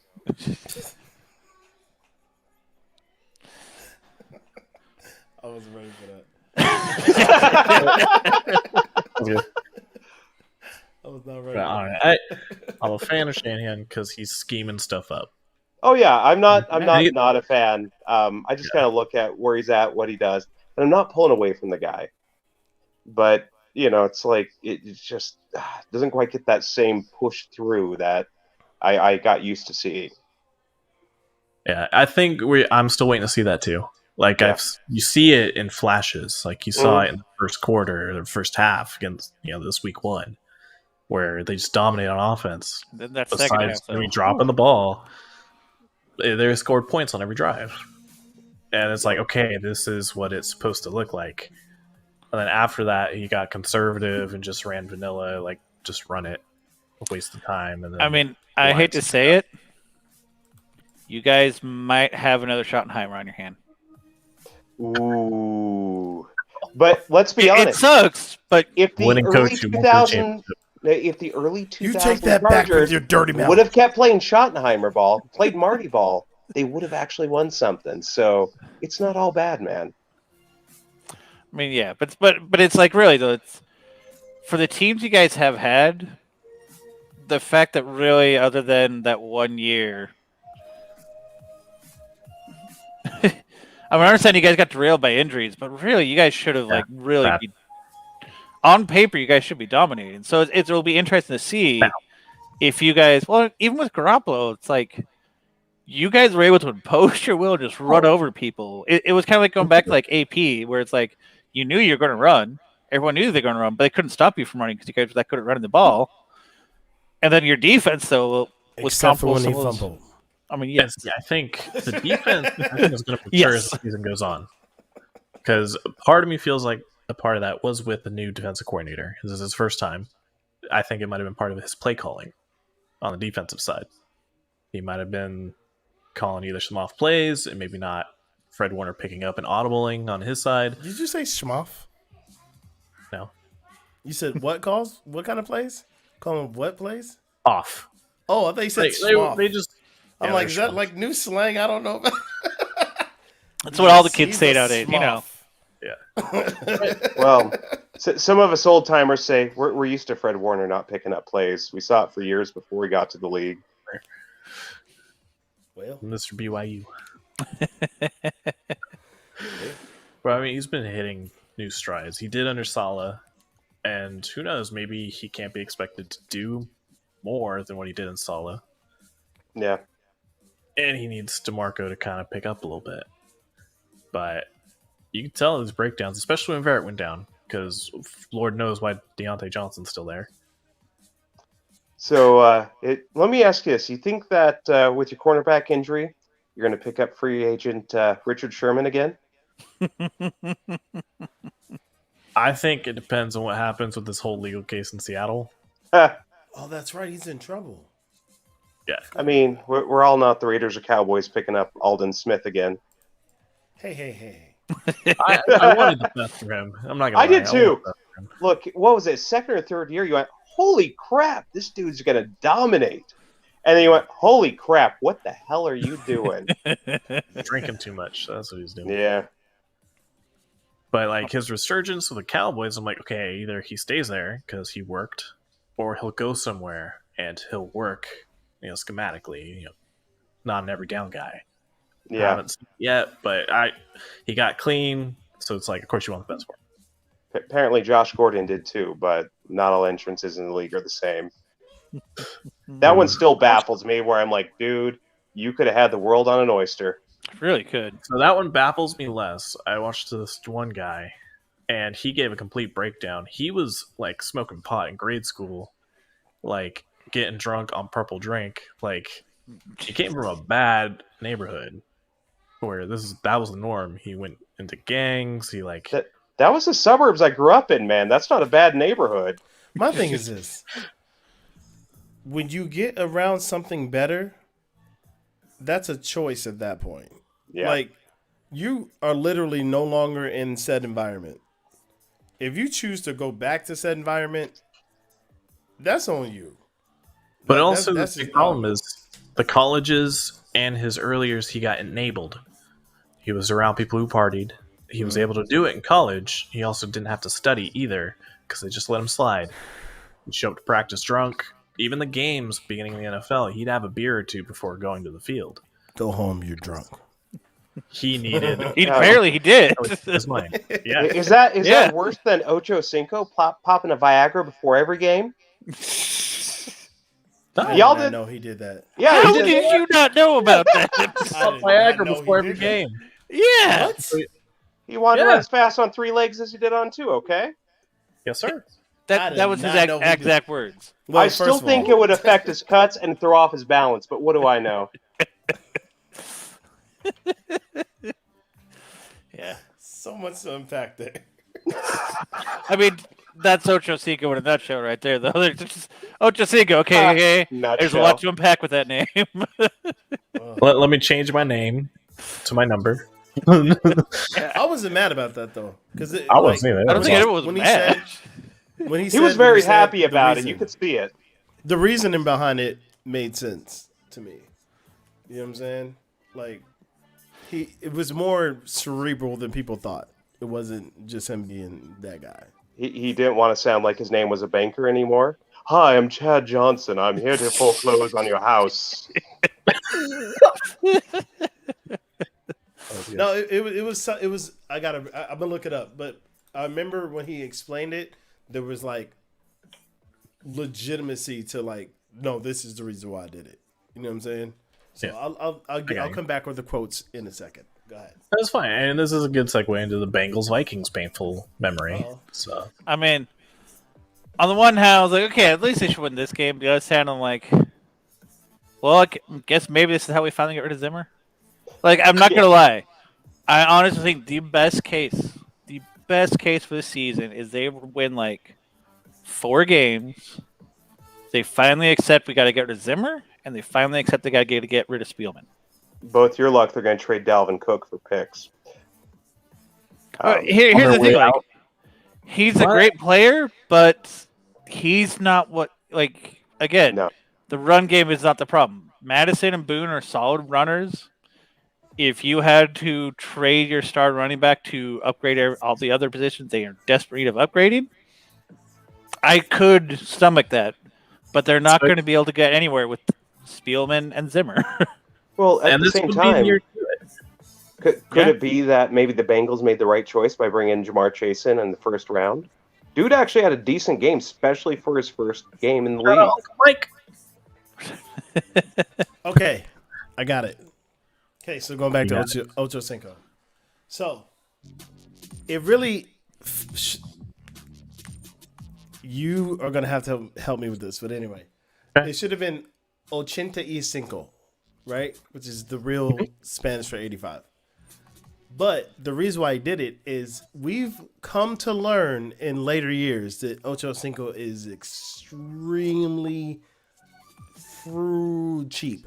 I was ready for that. I was not ready. I'm a fan of Shanahan because he's scheming stuff up. oh yeah, I'm not Yeah. not a fan. I just kind of look at where he's at, what he does, and I'm not pulling away from the guy. But it's like it just doesn't quite get that same push through that I got used to seeing. Yeah, I think I'm still waiting to see that too. Like Yeah. you see it in flashes, like you saw it in the first quarter or the first half against this week 1, where they just dominate on offense. Then that second half, Besides though. dropping the ball, they scored points on every drive, and it's like, okay, this is what it's supposed to look like. And then after that, he got conservative and just ran vanilla, like just run it, waste of time. And then I mean, I hate to say it, you guys might have another Schottenheimer on your hand. Ooh, but let's be It honest. sucks, but If the winning early coach who won the 2000, championship. if the early 2000 You take that back with Chargers your dirty mouth. would have kept playing Schottenheimer ball, played Marty ball, they would have actually won something. So it's not all bad, man. I mean, yeah, but it's like really though. It's for the teams you guys have had. The fact that really, other than that 1 year, I mean, I understand you guys got derailed by injuries, but really, you guys should have like really bad. on paper, you guys should be dominating. So it'll be interesting to see if you guys. Well, even with Garoppolo, it's like you guys were able to impose your will, just run over people. It was kind of like going back to like AP, where it's like you knew you were going to run. Everyone knew they were going to run, but they couldn't stop you from running because you guys were that good at running the ball. And then your defense, though, was Except for comparable. when to he those- fumbled. I mean, yes. I think the defense is going to mature as Yes. the season goes on. Because part of me feels like a part of that was with the new defensive coordinator. This is his first time. I think it might have been part of his play calling on the defensive side. He might have been calling either some off plays and maybe not Fred Warner picking up and audibling on his side. Did you say schmuff? No. You said what calls? What kind of plays? Call them what plays? Off. Oh, I thought you said Like, schmuff. they just. I'm yeah, like, they're is that schmuff. like new slang? I don't know. That's what all the kids He's say a nowadays, you know. schmuff. Well, some of us old timers say we're used to Fred Warner not picking up plays. We saw it for years before we got to the league. Well, Mr. BYU. Well, I mean, he's been hitting new strides. He did under Saleh, and who knows, maybe he can't be expected to do more than what he did in Saleh. Yeah. And he needs DeMarco to kind of pick up a little bit. But you can tell his breakdowns, especially when Verrett went down, because Lord knows why Deontay Johnson's still there. So let me ask you this: you think that with your cornerback injury, you're going to pick up free agent Richard Sherman again? I think it depends on what happens with this whole legal case in Seattle. I oh, that's right. He's in trouble. Yeah. mean, we're all not the Raiders or Cowboys picking up Alden Smith again. Hey. I wanted the best for him. I'm not gonna I lie. did too. wanted the best for him. Look, what was it? Second or third year, you went, "Holy crap, this dude's going to dominate," and then you went, "Holy crap, what the hell are you doing?" Drinking too much. That's what he's doing. Yeah. But like his resurgence with the Cowboys, I'm like, okay, either he stays there because he worked, or he'll go somewhere and he'll work, schematically, not an every down guy. I Yeah. haven't seen it yet, but he got clean, so it's like, of course you want the best for him. Apparently, Josh Gordon did too, but not all entrances in the league are the same. That one still baffles me, where I'm like, dude, you could have had the world on an oyster. Really could. So that one baffles me less. I watched this one guy, and he gave a complete breakdown. He was like smoking pot in grade school, like getting drunk on purple drink. Like he came from a bad neighborhood where that was the norm. He went into gangs. He like That was the suburbs I grew up in, man. That's not a bad neighborhood. My thing is this. When you get around something better, that's a choice at that point. Yeah. Like, you are literally no longer in said environment. If you choose to go back to said environment, That's on you. But That- also, that's the his big problem problem. is the colleges and his early years, he got enabled. He was around people who partied. He was able to do it in college. He also didn't have to study either because they just let him slide. He'd show up to practice drunk. Even the games beginning in the NFL, he'd have a beer or two before going to the field. Go home, you're drunk. He needed He did. his mind. Yeah. Is that Yeah. worse than Ocho Cinco popping a Viagra before every game? Y'all did. know he did that. Yeah, How he did. did you not know about that? I did not Viagra know he before did every that. game. Yeah. What? He wanted to Yeah. run as fast on 3 legs as he did on 2. Okay. Yes, sir. I That did was his not know he did. exact words. Well, I first still of all- think it would affect his cuts and throw off his balance, but what do I know? Yeah. So much to unpack there. I mean, that's Ocho Cinco in a nutshell right there, though. There's just Ocho Cinco. Okay. There's a lot to unpack with that name. Let me change my name to my number. I wasn't mad about that though, because I wasn't either. I don't think anyone was when he mad. when he He said, was when very said happy the about it. reason- You could see it. the reasoning behind it made sense to me. You know what I'm saying? Like it was more cerebral than people thought. It wasn't just him being that guy. He didn't want to sound like his name was a banker anymore. Hi, I'm Chad Johnson. I'm here to foreclose on your house. No, it was. I'm gonna look it up, but I remember when he explained it, there was like legitimacy to like, no, this is the reason why I did it. You know what I'm saying? So Yeah. I'll come back with the quotes in a second. Go ahead. That's fine, and this is a good segue into the Bengals Vikings painful memory. Uh-oh. So I mean, on the one hand, I was like, okay, at least they should win this game. The other hand, I'm like, well, I guess maybe this is how we finally get rid of Zimmer. Like, I'm not gonna lie, I honestly think the best case for this season is they win like 4 games. They finally accept we got to get rid of Zimmer, and they finally accept they got to get rid of Spielman. Both your luck, they're going to trade Dalvin Cook for picks. Here's their the way thing: like, out. he's a What? great player, but he's not what. Like, again, No. the run game is not the problem. Madison and Boone are solid runners. If you had to trade your star running back to upgrade all the other positions they are desperate need of upgrading, I could stomach that. But they're not So- going to be able to get anywhere with Spielman and Zimmer. Well, at and the this same would be the time, year to do it. could Yeah. it be that maybe the Bengals made the right choice by bringing Jamar Chase in the first round? Dude actually had a decent game, especially for his first game in the league. Mike. Okay, I got it. Okay, so going back You to Ocho Cinco. So, it really... You are going to have to help me with this, but anyway. Okay. It should have been 85, right? Which is the real Spanish for 85. But the reason why I did it is we've come to learn in later years that Ocho Cinco is extremely cheap.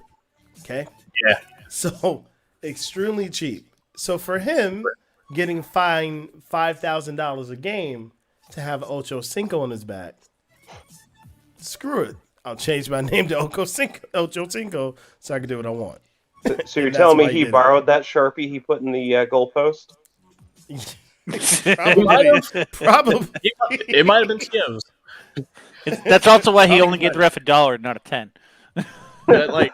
Okay? Yeah. So, extremely cheap. So, for him getting fined $5,000 a game to have Ocho Cinco on his back, screw it. I'll change my name to Ocho Cinco so I can do what I want. So you're And telling me that's why he he did it. borrowed that Sharpie he put in the goalpost? Probably. It might have been Skims. That's also why he only gave the ref $1, not a 10. But, like,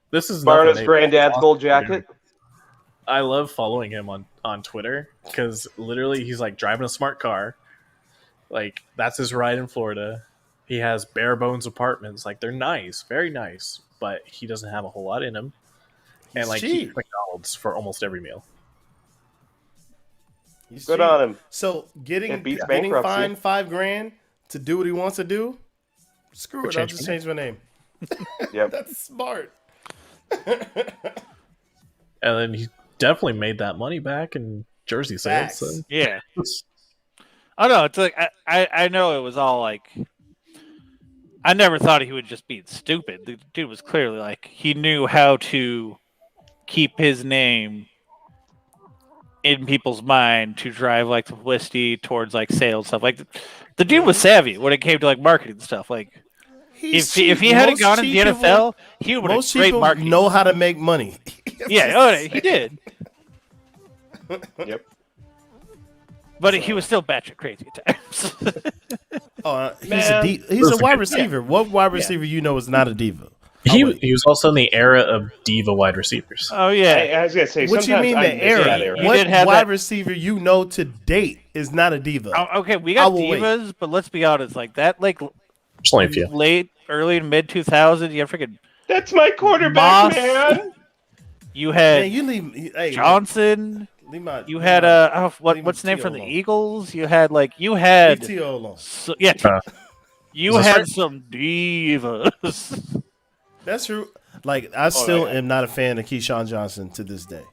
this is Borrowed nothing his they- granddad's gold jacket? I love following him on Twitter because literally he's like driving a smart car. Like, that's his ride in Florida. He has bare bones apartments. Like, they're nice, very nice, but he doesn't have a whole lot in him. And He's like, he cheap. eats McDonald's for almost every meal. He's Good cheap. on him. So getting It beats getting bankruptcy. fined $5,000 to do what he wants to do, screw it. I'll change just my change my name. Yep. That's smart. And then he definitely made that money back in jersey sales. So. Facts. Yeah. Oh no, it's like I know it was all like I never thought he would just be stupid. The dude was clearly like he knew how to keep his name in people's mind to drive like publicity towards like sales stuff. Like The dude was savvy when it came to like marketing stuff. Like He's if he cheap. hadn't Most gone into the cheap NFL, he would have Most great people marketing. know how to make money. Yeah, oh, he did. Yep. But he was still batshit crazy at times. He's a wide receiver. What wide receiver you know is not a diva? He was also in the era of diva wide receivers. Oh yeah. I was gonna say. What you sometimes mean I the miss era? that era. You What did have wide that- receiver you know to date is not a diva? Okay, we I got will wait. divas, but let's be honest, like that, like There's only a few. late, early and mid 2000s, you had freaking That's my quarterback, Moss. man. you had Man, you leave. Hey, Johnson. leave my, You had what's the name from the alone. Eagles? You had had ETO alone. yeah. Uh, You is this had right? some divas. That's true. Like I still am not a fan of Keyshawn Johnson to this day.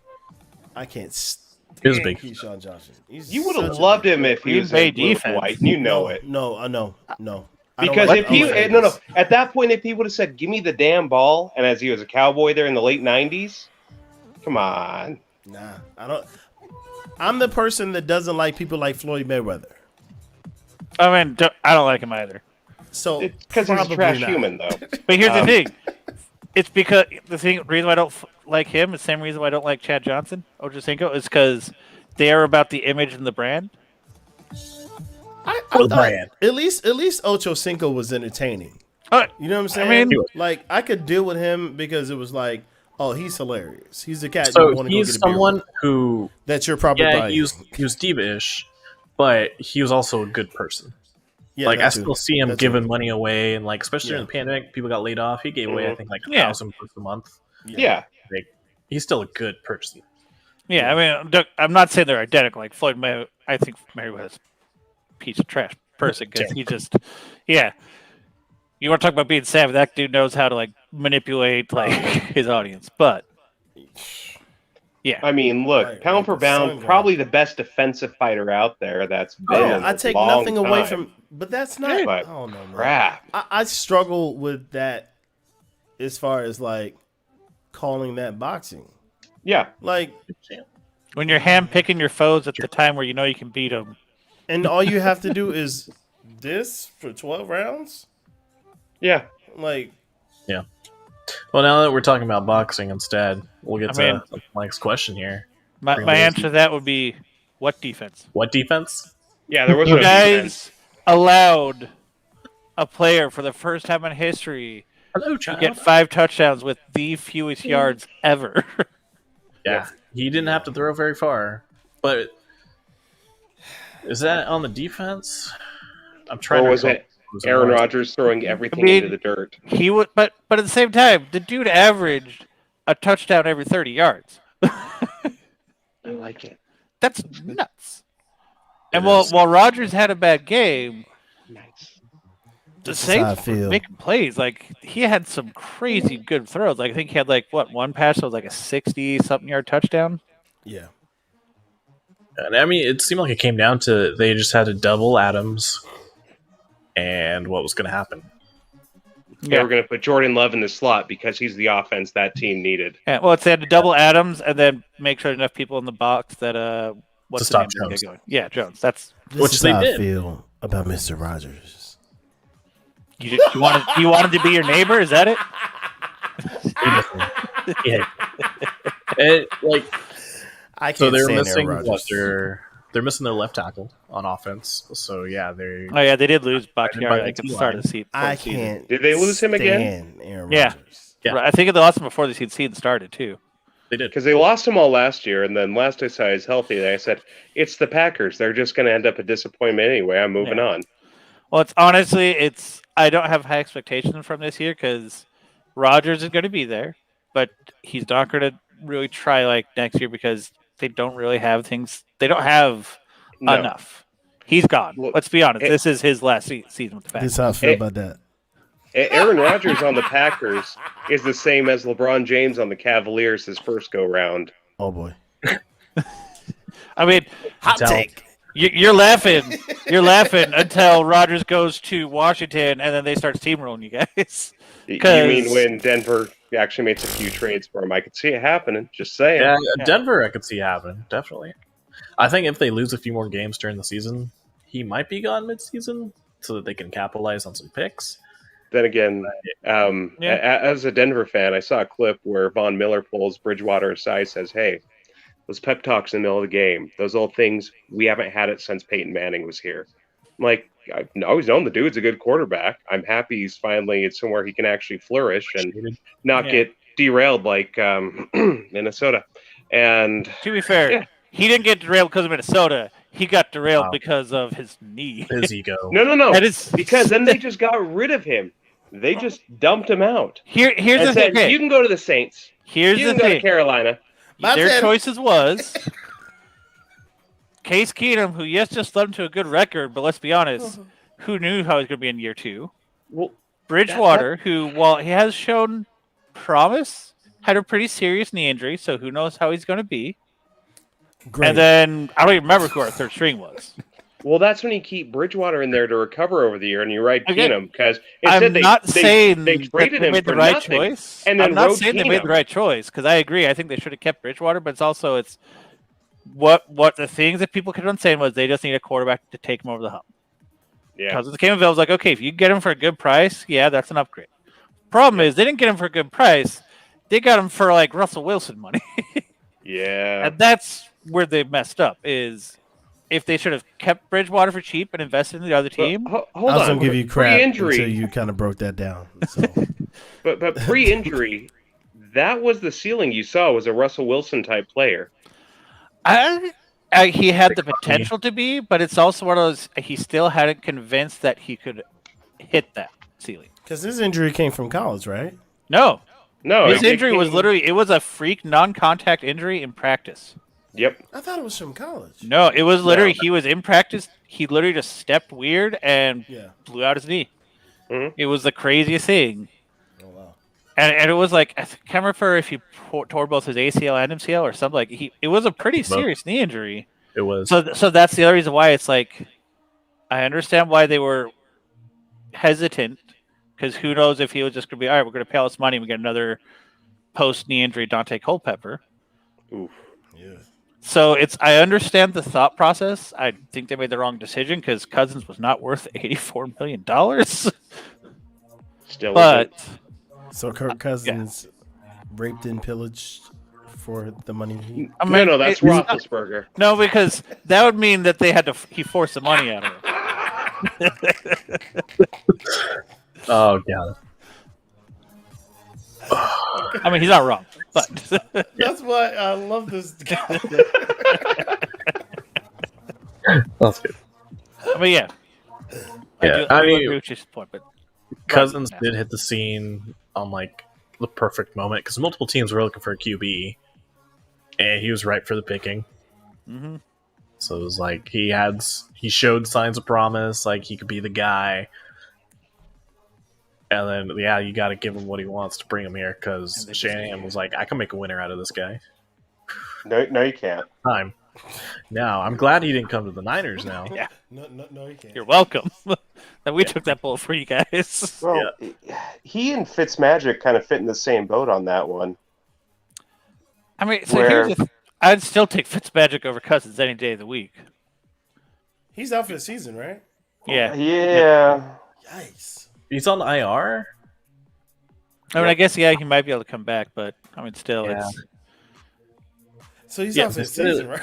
I can't stand He was big. Keyshawn Johnson. He's You would have such a- loved him if he He was played in blue and defense. white. You know no, it. No, I know, no. I don't Because like- if he I don't no like at that point if he would have said give me the damn ball and as he was a cowboy there in the late 90s, come on. Nah, I don't. I'm the person that doesn't like people like Floyd Mayweather. I mean, I don't like him either. So It's because he's a probably trash not. human though. But here's the thing: it's because reason why I don't like him, the same reason why I don't like Chad Johnson, Ochocinco, is because they are about the image and the brand. I For the thought brand. at least Ocho Cinco was entertaining. Uh, You know what I'm saying? I mean- like I could deal with him because it was like, oh, he's hilarious. He's the cat you So want to go he's get a beer someone with. who, That you're probably yeah, buying. he was diva-ish, but he was also a good person. Yeah, Like that I too. still see him That giving too. money away, and like especially Yeah. during the pandemic, people got laid off. He gave away, I think, like Yeah. $1,000 a month. Yeah. Like, he's still a good person. Yeah, I mean, I'm not saying they're identical. Like Floyd May, I think Mayweather's a piece of trash person because he just, yeah. You want to talk about being savvy? That dude knows how to like manipulate like his audience. But yeah, I mean, look, Right, pound for like the sun pound, guy. probably the best defensive fighter out there that's been in I a take long nothing away time. from, but that's not. But I don't know, man. crap. I struggle with that as far as like calling that boxing. Yeah. Like, when you're hand picking your foes at the time where you know you can beat them. and all you have to do is this for 12 rounds. Yeah. Like, Well, now that we're talking about boxing instead, we'll get I to mean- Mike's question here. My Pretty answer to that would be, what defense? What defense? Yeah, there was You no defense. guys allowed a player for the first time in history Hello, to child. get 5 touchdowns with the fewest yards ever. Yeah, he didn't have to throw very far, but is that on the defense? I'm trying. Or to was recall it who was Aaron involved. Rodgers throwing everything I mean- into the dirt? He would, but at the same time, the dude averaged a touchdown every 30 yards. I like it. That's nuts. And It is. while Rodgers had a bad game, Nice. the This is how I Saints were feel. making plays. Like he had some crazy good throws. Like I think he had one pass that was like a 60-something yard touchdown. yeah. And I mean, it seemed like it came down to they just had to double Adams, and what was going to happen? They were going to put Jordan Love in the slot because he's the offense that team needed. Yeah, well, they had to double Adams and then make sure enough people in the box that what's To the name stop of the guy Jones. going? Yeah, Jones. That's This Which is they how did. I feel about Mr. Rogers. you wanted to be your neighbor. Is that it? Yeah. It, like, I can't so they're stand missing Aaron what? Rodgers. They're missing their left tackle on offense. So yeah, they Oh yeah, they did lose Bakhtiari By like at the the start of the season. I can't. Did they lose him again? stand Aaron Yeah. Rodgers. Yeah. I think they lost him before the season started too. did. Because they lost them all last year, and then last I saw he's healthy. And I said, it's the Packers. They're just going to end up a disappointment anyway. I'm moving on. Well, it's honestly, I don't have high expectations from this year because Rodgers is going to be there, but he's not going to really try like next year because they don't really have things. They don't have No. enough. He's gone. Well, Let's be honest. it- This is his last season with the This Packers. is how I feel Hey. about that. Aaron Rodgers on the Packers is the same as LeBron James on the Cavaliers his first go round. Oh boy. I mean, Hot Tell- take. you're laughing. You're laughing until Rodgers goes to Washington and then they start steamrolling you guys. You 'Cause- mean when Denver actually makes a few trades for him? I could see it happening. Just saying. Yeah, Yeah. Denver, I could see happen definitely. I think if they lose a few more games during the season, he might be gone midseason so that they can capitalize on some picks. Then again, as a Denver fan, I saw a clip where Von Miller pulls Bridgewater aside, says, "Hey, those pep talks in the middle of the game, those old things, we haven't had it since Peyton Manning was here." I'm like, I've always known the dude's a good quarterback. I'm happy he's finally at somewhere he can actually flourish and not get derailed like Minnesota. And to be fair, he didn't get derailed because of Minnesota. He got derailed because of his knee. His ego. No. That is Because then they just got rid of him. They just dumped him out. Here's and the said, thing. You can go to the Saints. Here's You the can go to thing. Carolina. Their choices was Case Keenum, who just led him to a good record, but let's be honest, who knew how he was going to be in year 2? Well, Bridgewater, who, while he has shown promise, had a pretty serious knee injury, so who knows how he's going to be. Great. And then, I don't even remember who our third string was. Well, that's when you keep Bridgewater in there to recover over the year, and you ride Again, Keenum because I'm not saying they traded him made for the right nothing, choice. and then I'm not rode saying they made the Keenum. right choice because I agree. I think they should have kept Bridgewater, but it's what the things that people kept on saying was they just need a quarterback to take him over the hump. Yeah, Because it came available, was like, okay, if you get him for a good price, yeah, that's an upgrade. Problem is, they didn't get him for a good price. They got him for like Russell Wilson money, yeah. and that's where they messed up. Is if they should have kept Bridgewater for cheap and invested in the other team. Hold I was on, gonna give you crap pre-injury, until you kind of broke that down. So. but pre-injury, that was the ceiling you saw was a Russell Wilson type player. He had the potential to be, but it's also one of those. He still hadn't convinced that he could hit that ceiling. Because his injury came from college, right? No, No, his it injury was came- literally it was a freak non-contact injury in practice. Yep. I thought it was from college. No, it was literally he was in practice. He literally just stepped weird and Yeah. blew out his knee. Mhm. It was the craziest thing, Oh wow. and it was like I can't remember if he tore both his ACL and MCL or something. Like it was a pretty serious knee injury. It was. So that's the other reason why it's like I understand why they were hesitant because who knows if he was just going to be all right. We're going to pay all this money and we get another post knee injury Dante Culpepper. Oof. Yeah. So I understand the thought process. I think they made the wrong decision because Cousins was not worth $84 million. Still, But So Kirk Cousins raped and pillaged for the money. I mean, no, that's it's not- Roethlisberger. No, because that would mean that they had to. He forced the money out of him. Oh god. I mean, he's not wrong, but That's why I love this guy. That's good. I mean, yeah. Yeah, I I do mean- agree with your point, but Cousins Yeah. did hit the scene on like the perfect moment because multiple teams were looking for a QB, and he was ripe for the picking. hmm So it was like he showed signs of promise, like he could be the guy. And then you got to give him what he wants to bring him here because And they just- Shanahan was like, I can make a winner out of this guy. No, you can't. Time. Now I'm glad he didn't come to the Niners. Now, Yeah. No, you can't. You're welcome. That we took that bullet for you guys. Well, he and Fitzmagic kind of fit in the same boat on that one. I mean, so Where- here's I'd still take Fitzmagic over Cousins any day of the week. He's out for the season, right? Yeah. Yeah. Yikes. he's on IR. I mean, I guess he might be able to come back, but I mean, still, Yeah. it's. So he's Yeah, out for the it's still- season, right?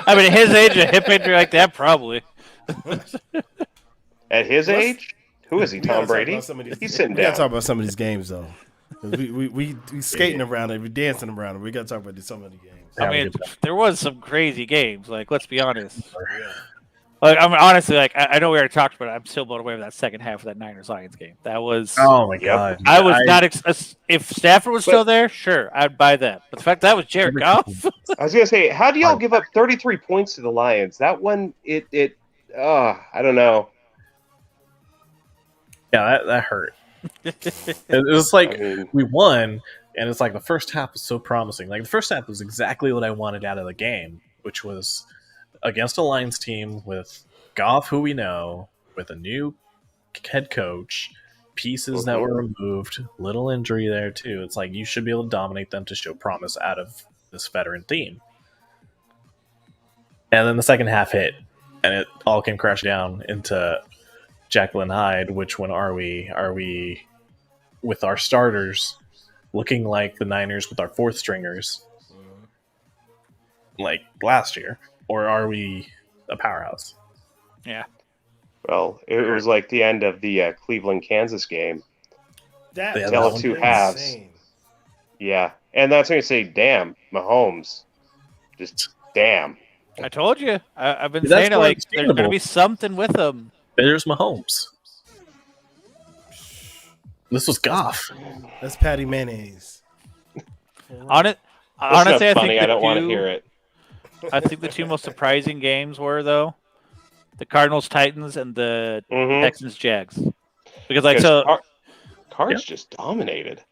I mean, at his age, a hip injury like that, probably. At his Let's- age, who is he? We gotta Tom talk Brady? about some of these- He's sitting We gotta down. talk about some of these games though. We skating around it, we dancing around it. We gotta talk about some of the games. I Have a mean, good time. there was some crazy games. Like, let's be honest. Like, I mean, honestly, like I know we already talked about it. I'm still blown away with that second half of that Niners Lions game. That was. Oh my Yep. god! I was not. If Stafford was still there, sure, I'd buy that. But the fact that was Jared Goff. I was gonna say, how do y'all give up 33 points to the Lions? That one, I don't know. Yeah, that hurt. It was like I mean, we won, and it's like the first half was so promising. Like the first half was exactly what I wanted out of the game, which was against a Lions team with Goff, who we know, with a new head coach, pieces that were removed, little injury there too. It's like you should be able to dominate them to show promise out of this veteran team. And then the second half hit, and it all came crashing down into Jekyll and Hyde. Which one are we? Are we with our starters looking like the Niners with our fourth stringers, like last year, or are we a powerhouse? Yeah. Well, it was like the end of the Cleveland Kansas game. That Yeah, Tell that of two one. halves. insane. Yeah, and that's when you say, "Damn, Mahomes." Just damn. I told you. I've been That's saying it. more Like there's gonna understandable. be something with him. There's Mahomes. This was Goff. That's Patty Mayonnaise. On it. That's Honestly, not I funny. think I don't want to hear it. I think the two most surprising games were though the Cardinals Titans and the Mm-hmm. Texans Jags. Because like so Cards just dominated.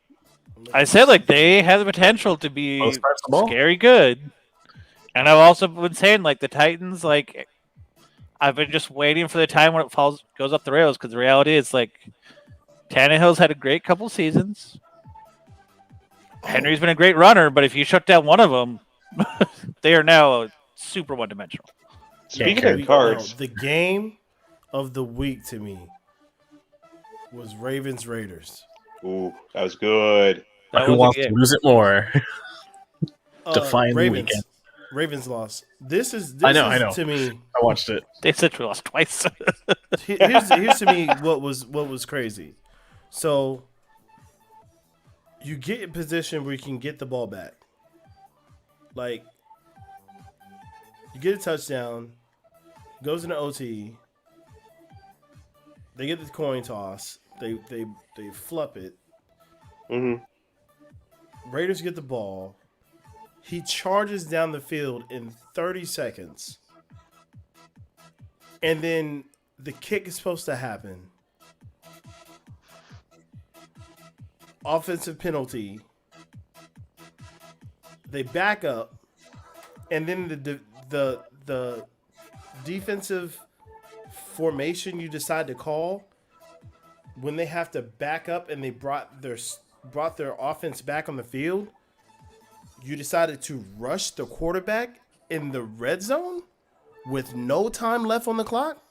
I said like they have the potential to be Most parts of the ball. scary good. And I've also been saying like the Titans like I've been just waiting for the time when it goes off the rails because the reality is like Tannehill's had a great couple seasons. Henry's been a great runner, but if you shut down one of them, they are now super one-dimensional. Speaking carry of cards, The game of the week to me was Ravens Raiders. ooh, that was good. That Who was a wants to game. lose it more? Define the Ravens. weekend. Ravens lost. This is I know. to me. I watched it. They essentially lost twice. Here's to me what was crazy. So you get in position where you can get the ball back. Like you get a touchdown, goes into OT. They get the coin toss. They flip it. Hmm. Raiders get the ball. He charges down the field in 30 seconds. And then the kick is supposed to happen. Offensive penalty. They back up. And then the defensive formation you decide to call, when they have to back up and they brought their offense back on the field, you decided to rush the quarterback in the red zone with no time left on the clock?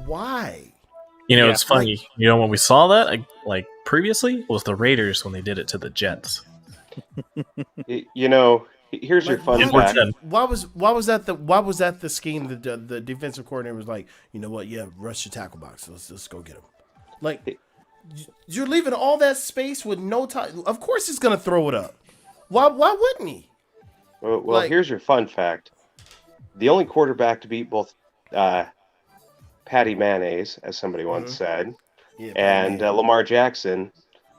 Why? You know, Yeah. it's funny. You know, when we saw that, like previously, was the Raiders when they did it to the Jets. You know, here's your Like, fun why- fact. Why was that the scheme? The defensive coordinator was like, you know what? Yeah, rush your tackle box. Let's go get him. Like, you're leaving all that space with no time. Of course, he's gonna throw it up. Why wouldn't he? Well, Like- here's your fun fact. The only quarterback to beat both Patty Mayonnaise, as somebody once said, Yeah, and Lamar Jackson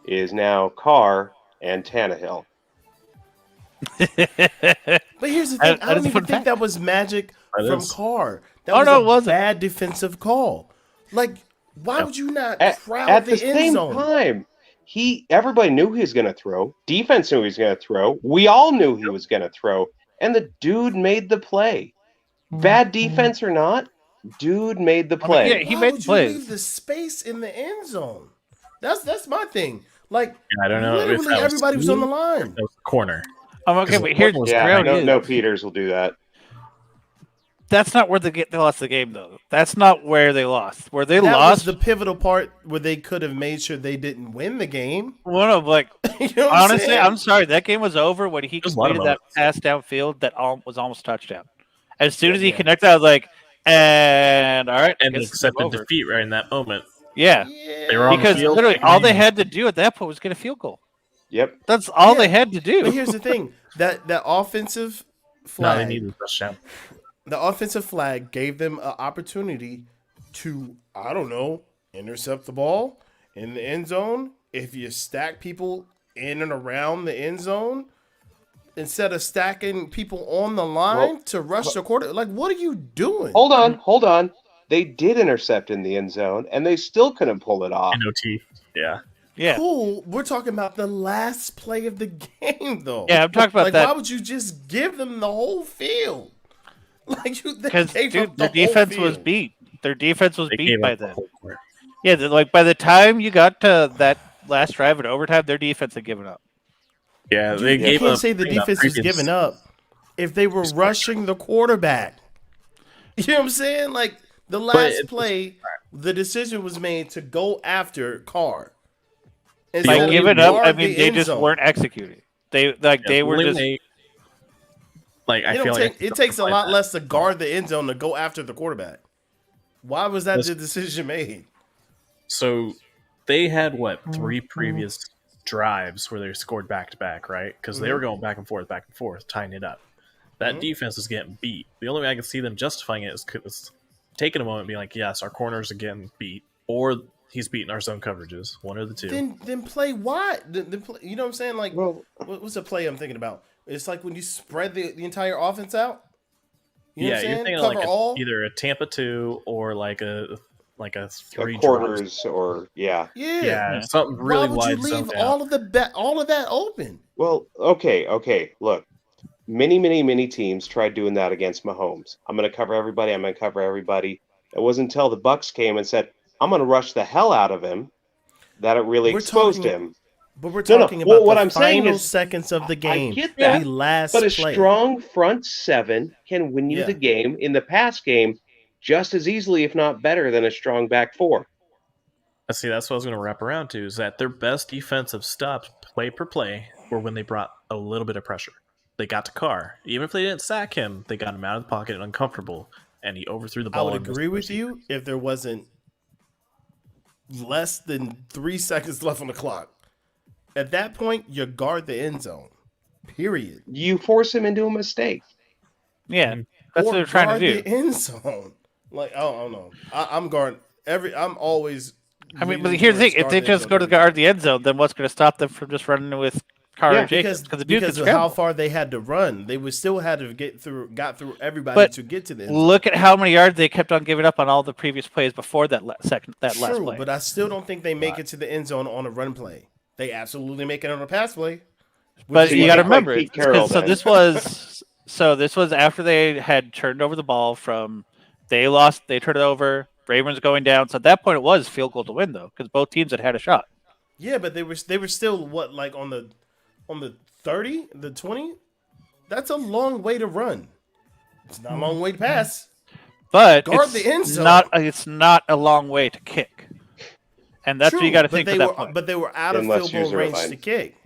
is now Carr and Tannehill. but here's the thing. That I don't is a even fun think fact. that was magic That from is. Carr. That Oh, was no, a it wasn't. bad defensive call. Like, why would you not crowd At the the end same zone? time, everybody knew he was going to throw. Defense knew he was going to throw. We all knew he was going to throw, and the dude made the play. Bad defense or not, dude made the play. yeah, he Why made would plays. you leave the space in the end zone? That's my thing. Like, I don't know if literally that was everybody was on the me. line. That was the corner. Okay, but here's the Yeah, I reality don't is, know. Peters will do that. that's not where they lost the game though. That's not where they lost. Where they That lost, was the pivotal part where they could have made sure they didn't win the game. one of like You know what I'm honestly, saying? I'm sorry, that game was over when he There's a lot of completed that moments. pass downfield that was almost touchdown. As soon as he Yeah. connected, I was like, and all right, And guess it's accepted over. defeat right in that moment. Yeah, They were on the because field. literally all they had to do at that point was get a field goal. Yep. That's all Yeah. they had to do. But here's the thing: that offensive No, flag, they needed a touchdown. the offensive flag gave them an opportunity to, I don't know, intercept the ball in the end zone. If you stack people in and around the end zone, instead of stacking people on the line to rush the quarter, like, what are you doing? Hold on. They did intercept in the end zone, and they still couldn't pull it off. NOT. Yeah. yeah, Cool. We're talking about the last play of the game, though. yeah, I'm talking about Like, that. why would you just give them the whole field? Like, they Because gave dude, up their the whole defense was field. beat. Their defense was They beat gave by up the then. whole court. Yeah, like by the time you got to that last drive in overtime, their defense had given up. Yeah, they You gave can't up. say the defense was giving up if they were rushing the quarterback. You know what I'm saying? Like the last play, the decision was made to go after Carr. Instead By of giving up, I guard mean the they end just zone. weren't executing. They were Only just way- like I It, feel don't like take, it takes a lot less to guard the end zone to go after the quarterback. Why was that the decision made? So they had what 3 previous drives where they scored back to back, right? Because they were going back and forth, tying it up. That defense is getting beat. The only way I can see them justifying it is taking a moment, and being like, "Yes, our corners are getting beat," or he's beating our zone coverages. One of the two. Then play wide. Then play, you know what I'm saying? Like, Well- what's the play I'm thinking about? It's like when you spread the entire offense out. You know Yeah, what I'm you're saying? thinking Cover like all. either a Tampa 2 or like a 3 quarters or Yeah. Yeah, something really Why would you wide leave zoned all out. of all of that open? Well, okay. Look, many teams tried doing that against Mahomes. I'm going to cover everybody. It wasn't until the Bucks came and said, "I'm going to rush the hell out of him," that it really We're exposed talking- him. But we're No, no. talking Well, about what the I'm saying final is- seconds of the game. I get that, The last but a play. strong front seven can win you Yeah. the game in the past game just as easily, if not better, than a strong back four. See, that's what I was going to wrap around to, is that their best defensive stops play per play were when they brought a little bit of pressure. They got to Carr. Even if they didn't sack him, they got him out of the pocket and uncomfortable, and he overthrew the I ball. would and missed agree the with receiver. you if there wasn't less than 3 seconds left on the clock. At that point, you guard the end zone. Period. You force him into a mistake. yeah. That's what they're trying guard to do. the end zone. Like, I don't know. I'm guarding I'm always. I mean, but leaning here's the thing: towards if they guard just end go to zone. guard the end zone, then what's going to stop them from just running with Carr Yeah, and Jacobs? Because the dude can because of how scramble. far they had to run, they would still had to got through everybody But to get to the end zone. Look at how many yards they kept on giving up on all the previous plays before that last True, play. but I still don't think they make it to the end zone on a run play. They absolutely make it on a pass play. But So you you got to think like remember, Pete Carroll, so then. this was after they had turned over the ball from they turned it over. Ravens going down. So at that point, it was field goal to win though, because both teams had a shot. Yeah, but they were still what, like on the 30, the 20? That's a long way to run. It's not a long way to pass. But Guard it's the end zone. It's not a long way to kick, and that's what you got to think but at they that were point. but they were out of Unless field goal user range line. to kick.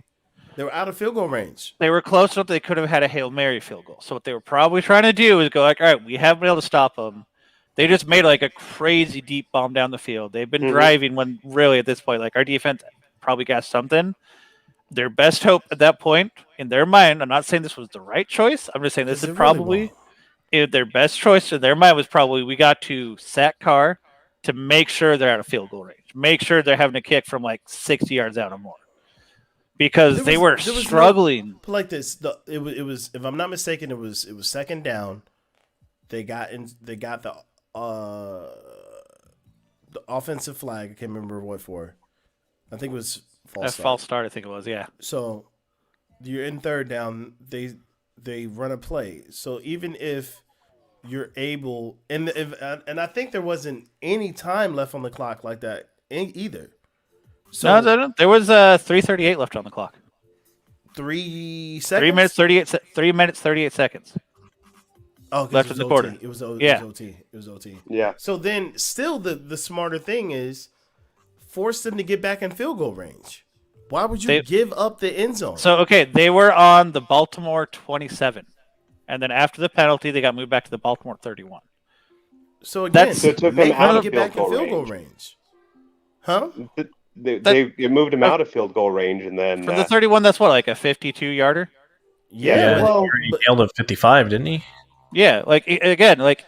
They were out of field goal range. They were close enough they could have had a Hail Mary field goal. So what they were probably trying to do is go like, all right, we haven't been able to stop them. They just made like a crazy deep bomb down the field. They've been driving when really at this point, like our defense probably got something. Their best hope at that point, in their mind, I'm not saying this was the right choice. I'm just saying this Because is they really probably won't. their best choice in their mind was probably we got to sack Carr to make sure they're out of field goal range. Make sure they're having to kick from like 60 yards out or more. Because There they was were no- struggling. But like this, it was if I'm not mistaken, it was second down. They got the offensive flag. I can't remember what for. I think it was A false start, I think it was, yeah. So you're in third down. They run a play. So even if you're able, and I think there wasn't any time left on the clock like that either. So No, there was 3:38 left on the clock. 3 seconds. 3 minutes 38. 3 minutes 38 seconds. Oh, 'cause left it was in the OT. quarter. It was OT. Yeah. It was OT. Yeah. So then, still, the smarter thing is force them to get back in field goal range. Why would you give up the end zone? So okay, they were on the Baltimore 27, and then after the penalty, they got moved back to the Baltimore 31. So again, that's- So it took make them out them of get field back in goal field goal range. range. Huh? They moved him out of field goal range, and then From the 31, that's what, like a 52-yarder? Yeah. well, He but- nailed a 55, didn't he? Yeah, like again, like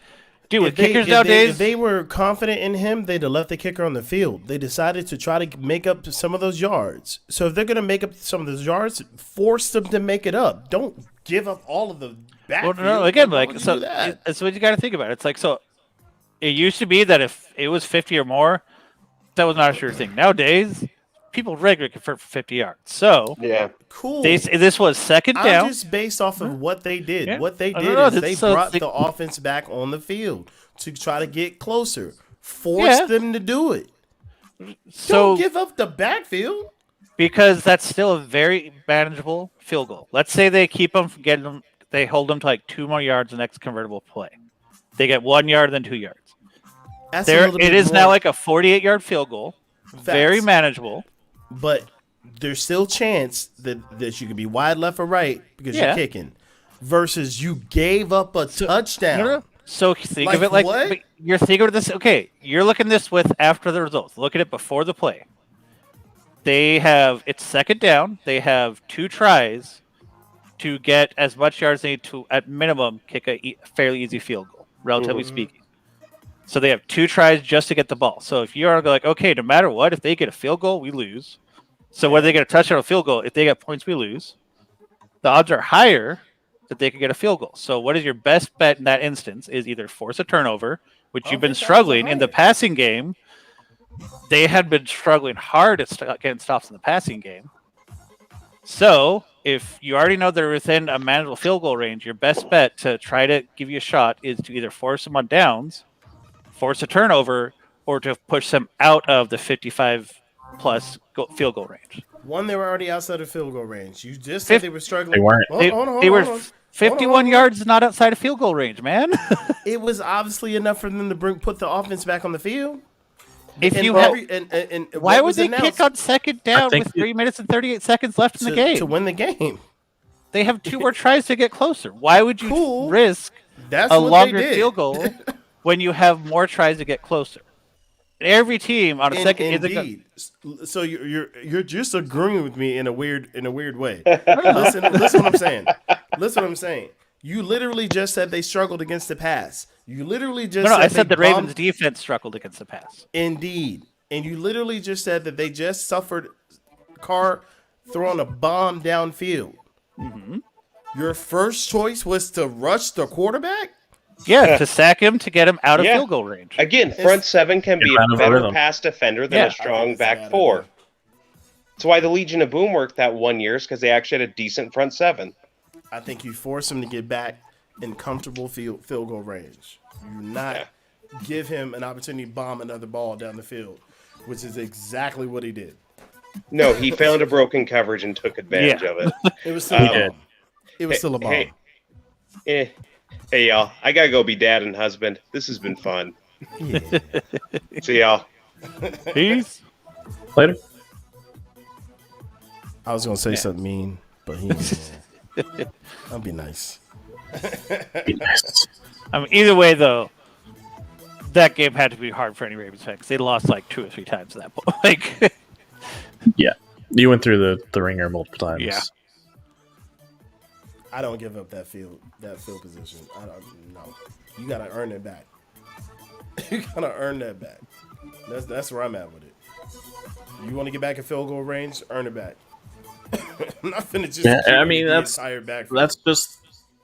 dude, with kickers nowadays, if they were confident in him, they'd have left the kicker on the field. They decided to try to make up some of those yards. So if they're going to make up some of those yards, force them to make it up. Don't give up all of the backfield. well, no, again, Why like would you so, do that? that's what you got to think about. It's like so. It used to be that if it was 50 or more, that was not a sure thing. Nowadays, people regularly convert for 50 yards. So yeah, Cool. this was second I'm down. just based off of what they did. Yeah. What they I did don't know, is they that's so brought thick- the offense back on the field to try to get closer. Force Yeah. them to do it. So Don't give up the backfield. because that's still a very manageable field goal. Let's say they keep them from getting them, they hold them to like 2 more yards the next convertible play. They get 1 yard, then 2 yards. That's a There, little it bit is now more like a 48-yard field goal. Very facts. manageable. But there's still chance that you could be wide left or right because Yeah. you're kicking, versus you gave up a touchdown. No. So think Like of it like what? but you're thinking of this. Okay, you're looking this with after the results. Look at it before the play. It's second down. They have 2 tries to get as much yards they need to, at minimum, kick a fairly easy field goal, relatively speaking. So they have 2 tries just to get the ball. So if you're like, okay, no matter what, if they get a field goal, we lose. So whether they get a touchdown or a field goal, if they get points, we lose. The odds are higher that they could get a field goal. So what is your best bet in that instance is either force a turnover, which you've been struggling in the passing game. They had been struggling hard at getting stops in the passing game. So if you already know they're within a manageable field goal range, your best bet to try to give you a shot is to either force them on downs, force a turnover, or to push them out of the 55-plus field goal range. One, they were already outside of field goal range. You just said they were struggling. They weren't. They were 51 yards not outside of field goal range, man. It was obviously enough for them to put the offense back on the field. If And you have, why what would was they announced kick on second down think with 3 minutes and 38 seconds left in the game? to win the game? They have 2 more tries to get closer. Why would you Cool. risk That's a what longer they did. field goal when you have more tries to get closer? Every team on a second is Indeed. So you're just agreeing with me in a weird way. Listen what I'm saying. Listen what I'm saying. You literally just said they struggled against the pass. You literally just No, I they said the Ravens' bombed- defense struggled against the pass. Indeed. And you literally just said that they just suffered Carr throwing a bomb downfield. Your first choice was to rush the quarterback? Yeah, to sack him to get him out of Yeah. field goal range. Again, front 7 can be Get out a of better rhythm. pass defender than Yeah. a strong It's a back bad 4. idea. That's why the Legion of Boom worked that 1 year, because they actually had a decent front 7. I think you force him to get back in comfortable field goal range. You not give him an opportunity to bomb another ball down the field, which is exactly what he did. No, he found a broken coverage and took advantage Yeah. of it. It was still He a did. bomb. It was still a bomb. Hey, y'all. I gotta go be dad and husband. This has been fun. Yeah. See y'all. Peace. Later. I was gonna say something mean, but he ain't. I'll be nice. Be nice. I mean, either way, though, that game had to be hard for any Ravens fan because they lost like 2 or 3 times at that point. Like, Yeah. You went through the ringer multiple times. Yeah. I don't give up that field position. I don't know. You gotta earn it back. You gotta earn that back. That's where I'm at with it. You want to get back in field goal range? Earn it back. I'm not finna just. Yeah, keep I mean, the that's- entire back.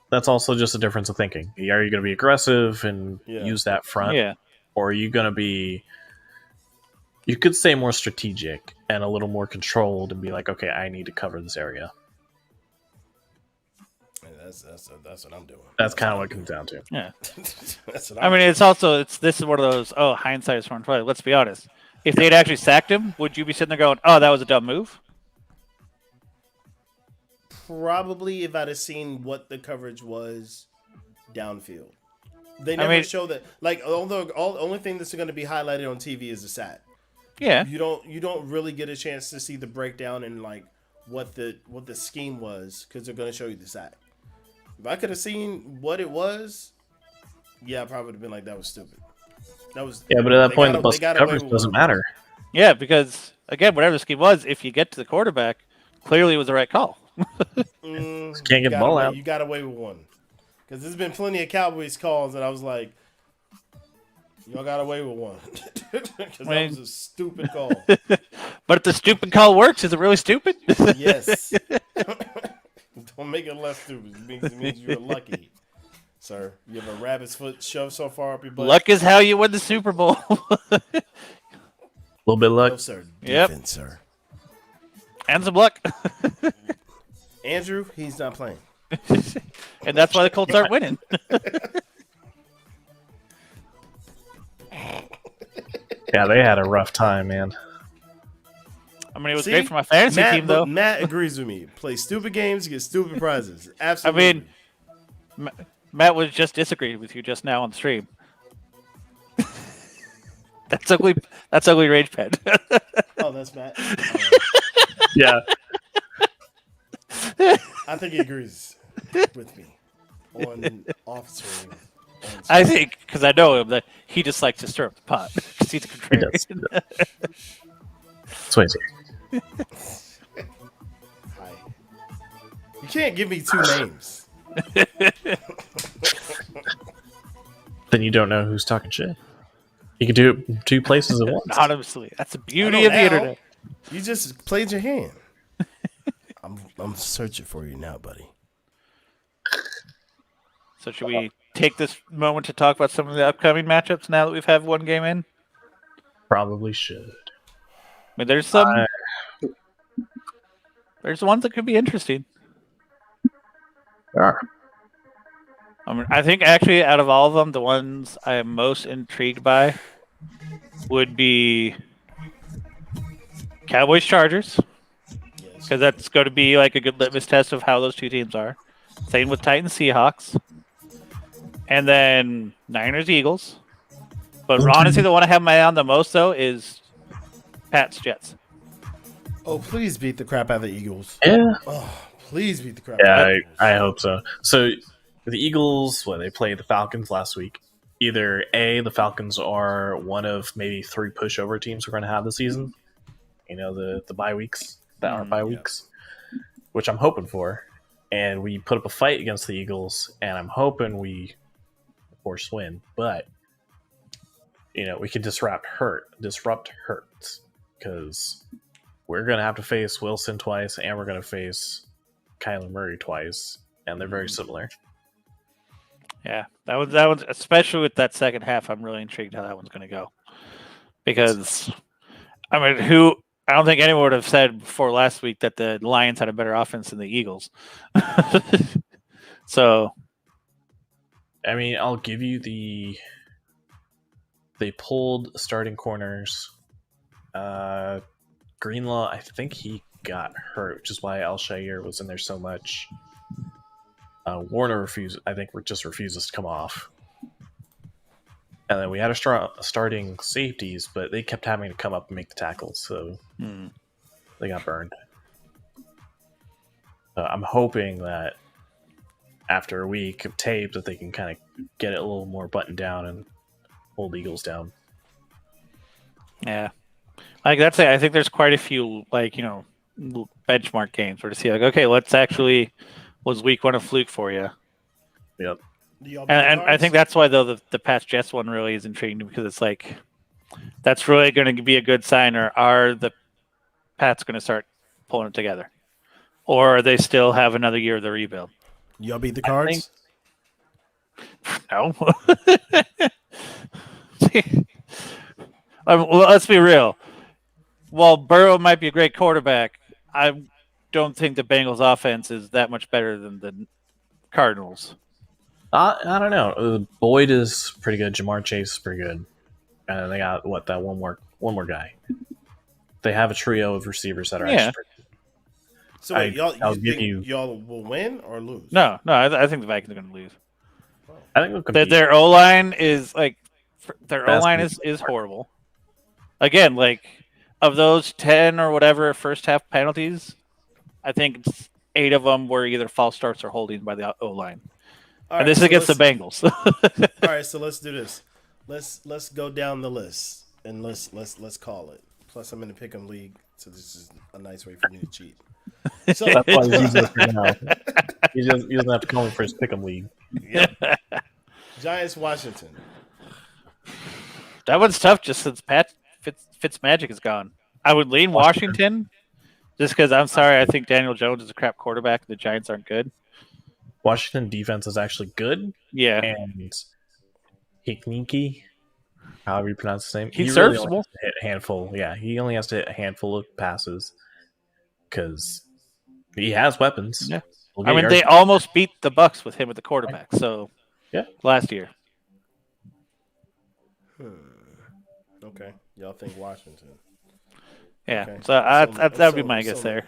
That's also just a difference of thinking. Are you going to be aggressive and Yeah. use that front? yeah. Or are you going to be, you could say more strategic and a little more controlled and be like, okay, I need to cover this area. That's what I'm doing. That's kind of what it comes down to. Yeah. That's what I mean, this is one of those, hindsight is 2020. Let's be honest. If they'd actually sacked him, would you be sitting there going, oh, that was a dumb move? probably if I'd have seen what the coverage was downfield. They never mean- show that. Like, although only thing that's going to be highlighted on TV is the sack. Yeah. You don't really get a chance to see the breakdown and like what the scheme was because they're going to show you the sack. If I could have seen what it was, yeah, I probably would have been like, that was stupid. That was Yeah, but at that they point, got- the bus they got away coverage with doesn't one. matter. Yeah, because, again, whatever the scheme was, if you get to the quarterback, clearly it was the right call. Can't get the got ball away- out. You got away with one. Because there's been plenty of Cowboys calls that I was like, y'all got away with one. Because that was a stupid call. But if the stupid call works, is it really stupid? Yes. Don't make it less stupid. It means you're lucky, sir. You have a rabbit's foot shoved so far up your butt. Luck is how you win the Super Bowl. A little bit of luck. No, sir. Yep. Defense, sir. And some luck. Andrew, he's not playing. And that's why the Colts aren't winning. Yeah, they had a rough time, man. I mean, it was See? great for my fantasy Matt, team, though. Matt agrees with me. Play stupid games, get stupid prizes. Absolutely. Matt Matt was just disagreeing with you just now on stream. That's ugly. That's ugly rage pet. Oh, that's Matt. Yeah. I think he agrees with me on officering. I think because I know him that he just likes to stir up the pot. 'Cause he's a contrarian. That's what I say. Hi. You can't give me two names. Then you don't know who's talking shit. You can do it 2 places at once. Anonymously. That's the I beauty know of the now. internet. You just played your hand. I'm searching for you now, buddy. So should we take this moment to talk about some of the upcoming matchups now that we've had one game in? Probably should. I mean, there's some. There's ones that could be interesting. There I mean, I think actually out of all of them, the ones I am most intrigued by would be Cowboys Chargers, Yes. because that's going to be like a good litmus test of how those two teams are. Same with Titans Seahawks, and then Niners Eagles. But honestly, the one I have my eye on the most though is Pats Jets. Oh, please beat the crap out of the Eagles. Yeah. Oh, please beat the crap out of Yeah, the Eagles. I hope so. So the Eagles, they played the Falcons last week. Either A, the Falcons are one of maybe 3 pushover teams we're going to have this season. You know, the bye weeks that are bye weeks, which I'm hoping for. And we put up a fight against the Eagles, and I'm hoping we, of course, win. But we can disrupt Hurts, because we're going to have to face Wilson twice, and we're going to face Kyler Murray twice, and they're very similar. Yeah, that one's especially with that second half. I'm really intrigued how that one's going to go, because I mean, I don't think anyone would have said before last week that the Lions had a better offense than the Eagles. So, I mean, I'll give you they pulled starting corners. Greenlaw, I think he got hurt, which is why Alshire was in there so much. Warner refuses to come off. And then we had starting safeties, but they kept having to come up and make the tackles, so they got burned. I'm hoping that after a week of tape that they can kind of get it a little more buttoned down and hold the Eagles down. yeah, like that's it. I think there's quite a few benchmark games where to see okay, was week 1 a fluke for you? Yep. And I think that's why though the Pats Jets one really is intriguing, because it's like that's really going to be a good sign. Or are the Pats going to start pulling it together, or they still have another year of the rebuild? Y'all beat the Cards? No. Well, let's be real. While Burrow might be a great quarterback, I don't think the Bengals offense is that much better than the Cardinals. I don't know. Boyd is pretty good. Jamar Chase is pretty good. And then they got that one more guy. They have a trio of receivers that are actually pretty good. So wait, I'll give y'all will win or lose? No, I think the Vikings are going to lose. I think we'll compete. Their O line is That's O line is horrible. Again, of those 10 or whatever first half penalties, I think 8 of them were either false starts or holding by the O line. All And right, this is so against the Bengals. All right, so let's do this. Let's go down the list and let's call it. Plus, I'm in the Pick'em league, so this is a nice way for me to cheat. So That's why he's using it for now. He doesn't have to call me for his pick'em league. Giants Washington. That one's tough just since Fitzmagic is gone. I would lean Washington just because I'm sorry. I think Daniel Jones is a crap quarterback. The Giants aren't good. Washington defense is actually good. Yeah. And Hikniki, however you pronounce his name, He's really only serviceable. has to hit a handful. Yeah, he only has to hit a handful of passes because he has weapons. Yeah. We'll I get mean, they yards. almost beat the Bucks with him at the quarterback. So, Yeah. last year. Okay, y'all think Washington? Yeah. Okay. So I'm that would be my guess there.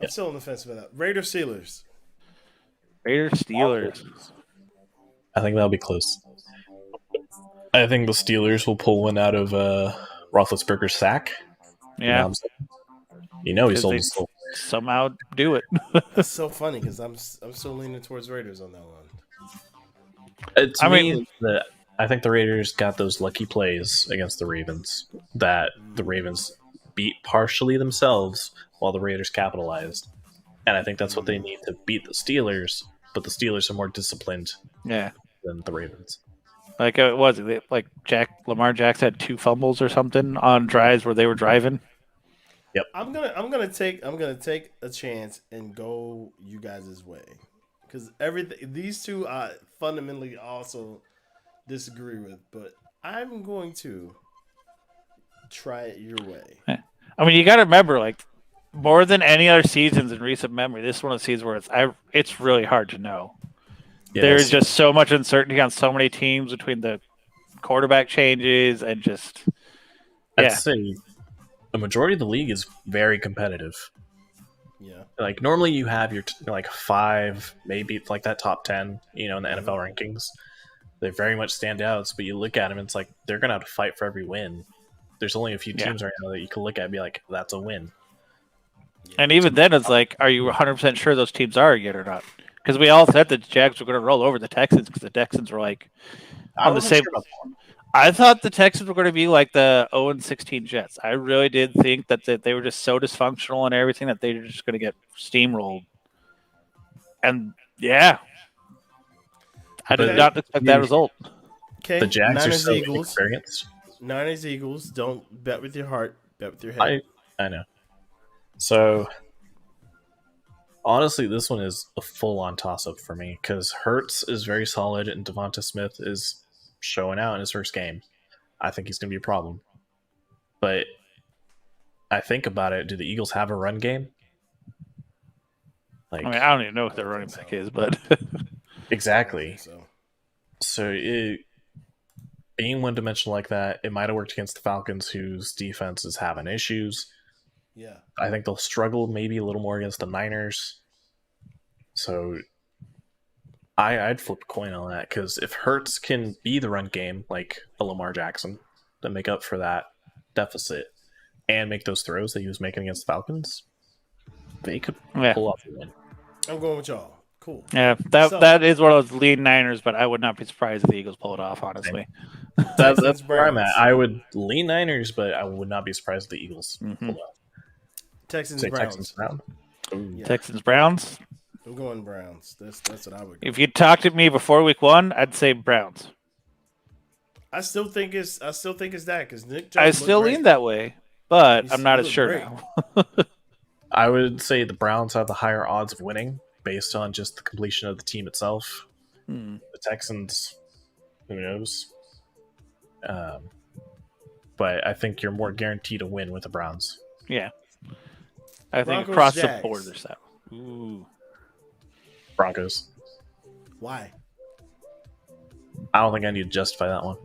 I'm still on the fence about that. Raiders Steelers. Raiders Steelers. I think that'll be close. I think the Steelers will pull one out of Roethlisberger's sack. You know, Yeah, what I'm saying? You know he 'cause sold they his soul. somehow do it. That's so funny because I'm still leaning towards Raiders on that one. To I me, mean- I think the Raiders got those lucky plays against the Ravens that the Ravens beat partially themselves while the Raiders capitalized. And I think that's what they need to beat the Steelers, but the Steelers are more disciplined Yeah, than the Ravens. like it was like Lamar Jackson had 2 fumbles or something on drives where they were driving. I'm gonna take a chance and go you guys' way because everything these two I fundamentally also disagree with, but I'm going to try it your way. I mean, you got to remember, like more than any other seasons in recent memory, this is one of the seasons where it's really hard to know. There's just so much uncertainty on so many teams between the quarterback changes and just I'd say a majority of the league is very competitive. Yeah. Like normally you have your like 5, maybe like that top 10, in the NFL rankings. They very much stand out, but you look at them and it's like they're gonna have to fight for every win. There's only a few teams right now that you can look at and be like, that's a win. And even then, it's like, are you 100% sure those teams are yet or not? Because we all said the Jags were going to roll over the Texans because the Texans were like on the same. I thought the Texans were going to be like the 0-16 Jets. I really did think that they were just so dysfunctional and everything that they were just going to get steamrolled. And yeah, I did not expect that result. Okay. The Jags are Niners so Eagles. inexperienced. Niners Eagles. Don't bet with your heart. Bet with your head. I know. So honestly, this one is a full-on toss-up for me because Hurts is very solid and Devonta Smith is showing out in his first game. I think he's going to be a problem. But I think about it, do the Eagles have a run game? Like, I mean, I don't even know what their running back is, but exactly. So Being one-dimensional like that, it might have worked against the Falcons, whose defense is having issues. yeah. I think they'll struggle maybe a little more against the Niners. So I'd flip a coin on that because if Hurts can be the run game like a Lamar Jackson to make up for that deficit and make those throws that he was making against the Falcons, they could pull off a win. I'm going with y'all. Cool. yeah, that is one of those lead Niners. But I would not be surprised if the Eagles pull it off. Honestly, That's where I'm at. I would lean Niners, but I would not be surprised if the Eagles pull it off. Texans Say Browns. Texans Browns. Yeah. Texans Browns. I'm going Browns. That's what I would go. If you talked to me before week 1, I'd say Browns. I still think it's that because Nick Jones I looked still great. lean that way, but He's- I'm not he as looked sure great. now. I would say the Browns have the higher odds of winning based on just the completion of the team itself. The Texans, who knows? But I think you're more guaranteed to win with the Browns. Yeah. I think Broncos, across Jags. the board there's that. Ooh. Broncos. Why? I don't think I need to justify that one.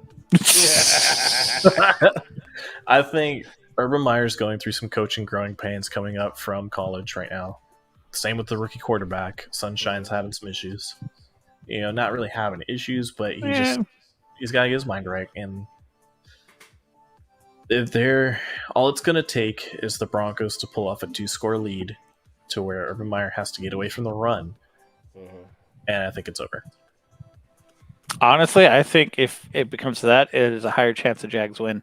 I think Urban Meyer's going through some coaching growing pains coming up from college right now. Same with the rookie quarterback. Sunshine's having some issues. Not really having issues, but he's got to get his mind right. And if all it's going to take is the Broncos to pull off a 2-score lead to where Urban Meyer has to get away from the run. And I think it's over. Honestly, I think if it becomes that, it is a higher chance the Jags win.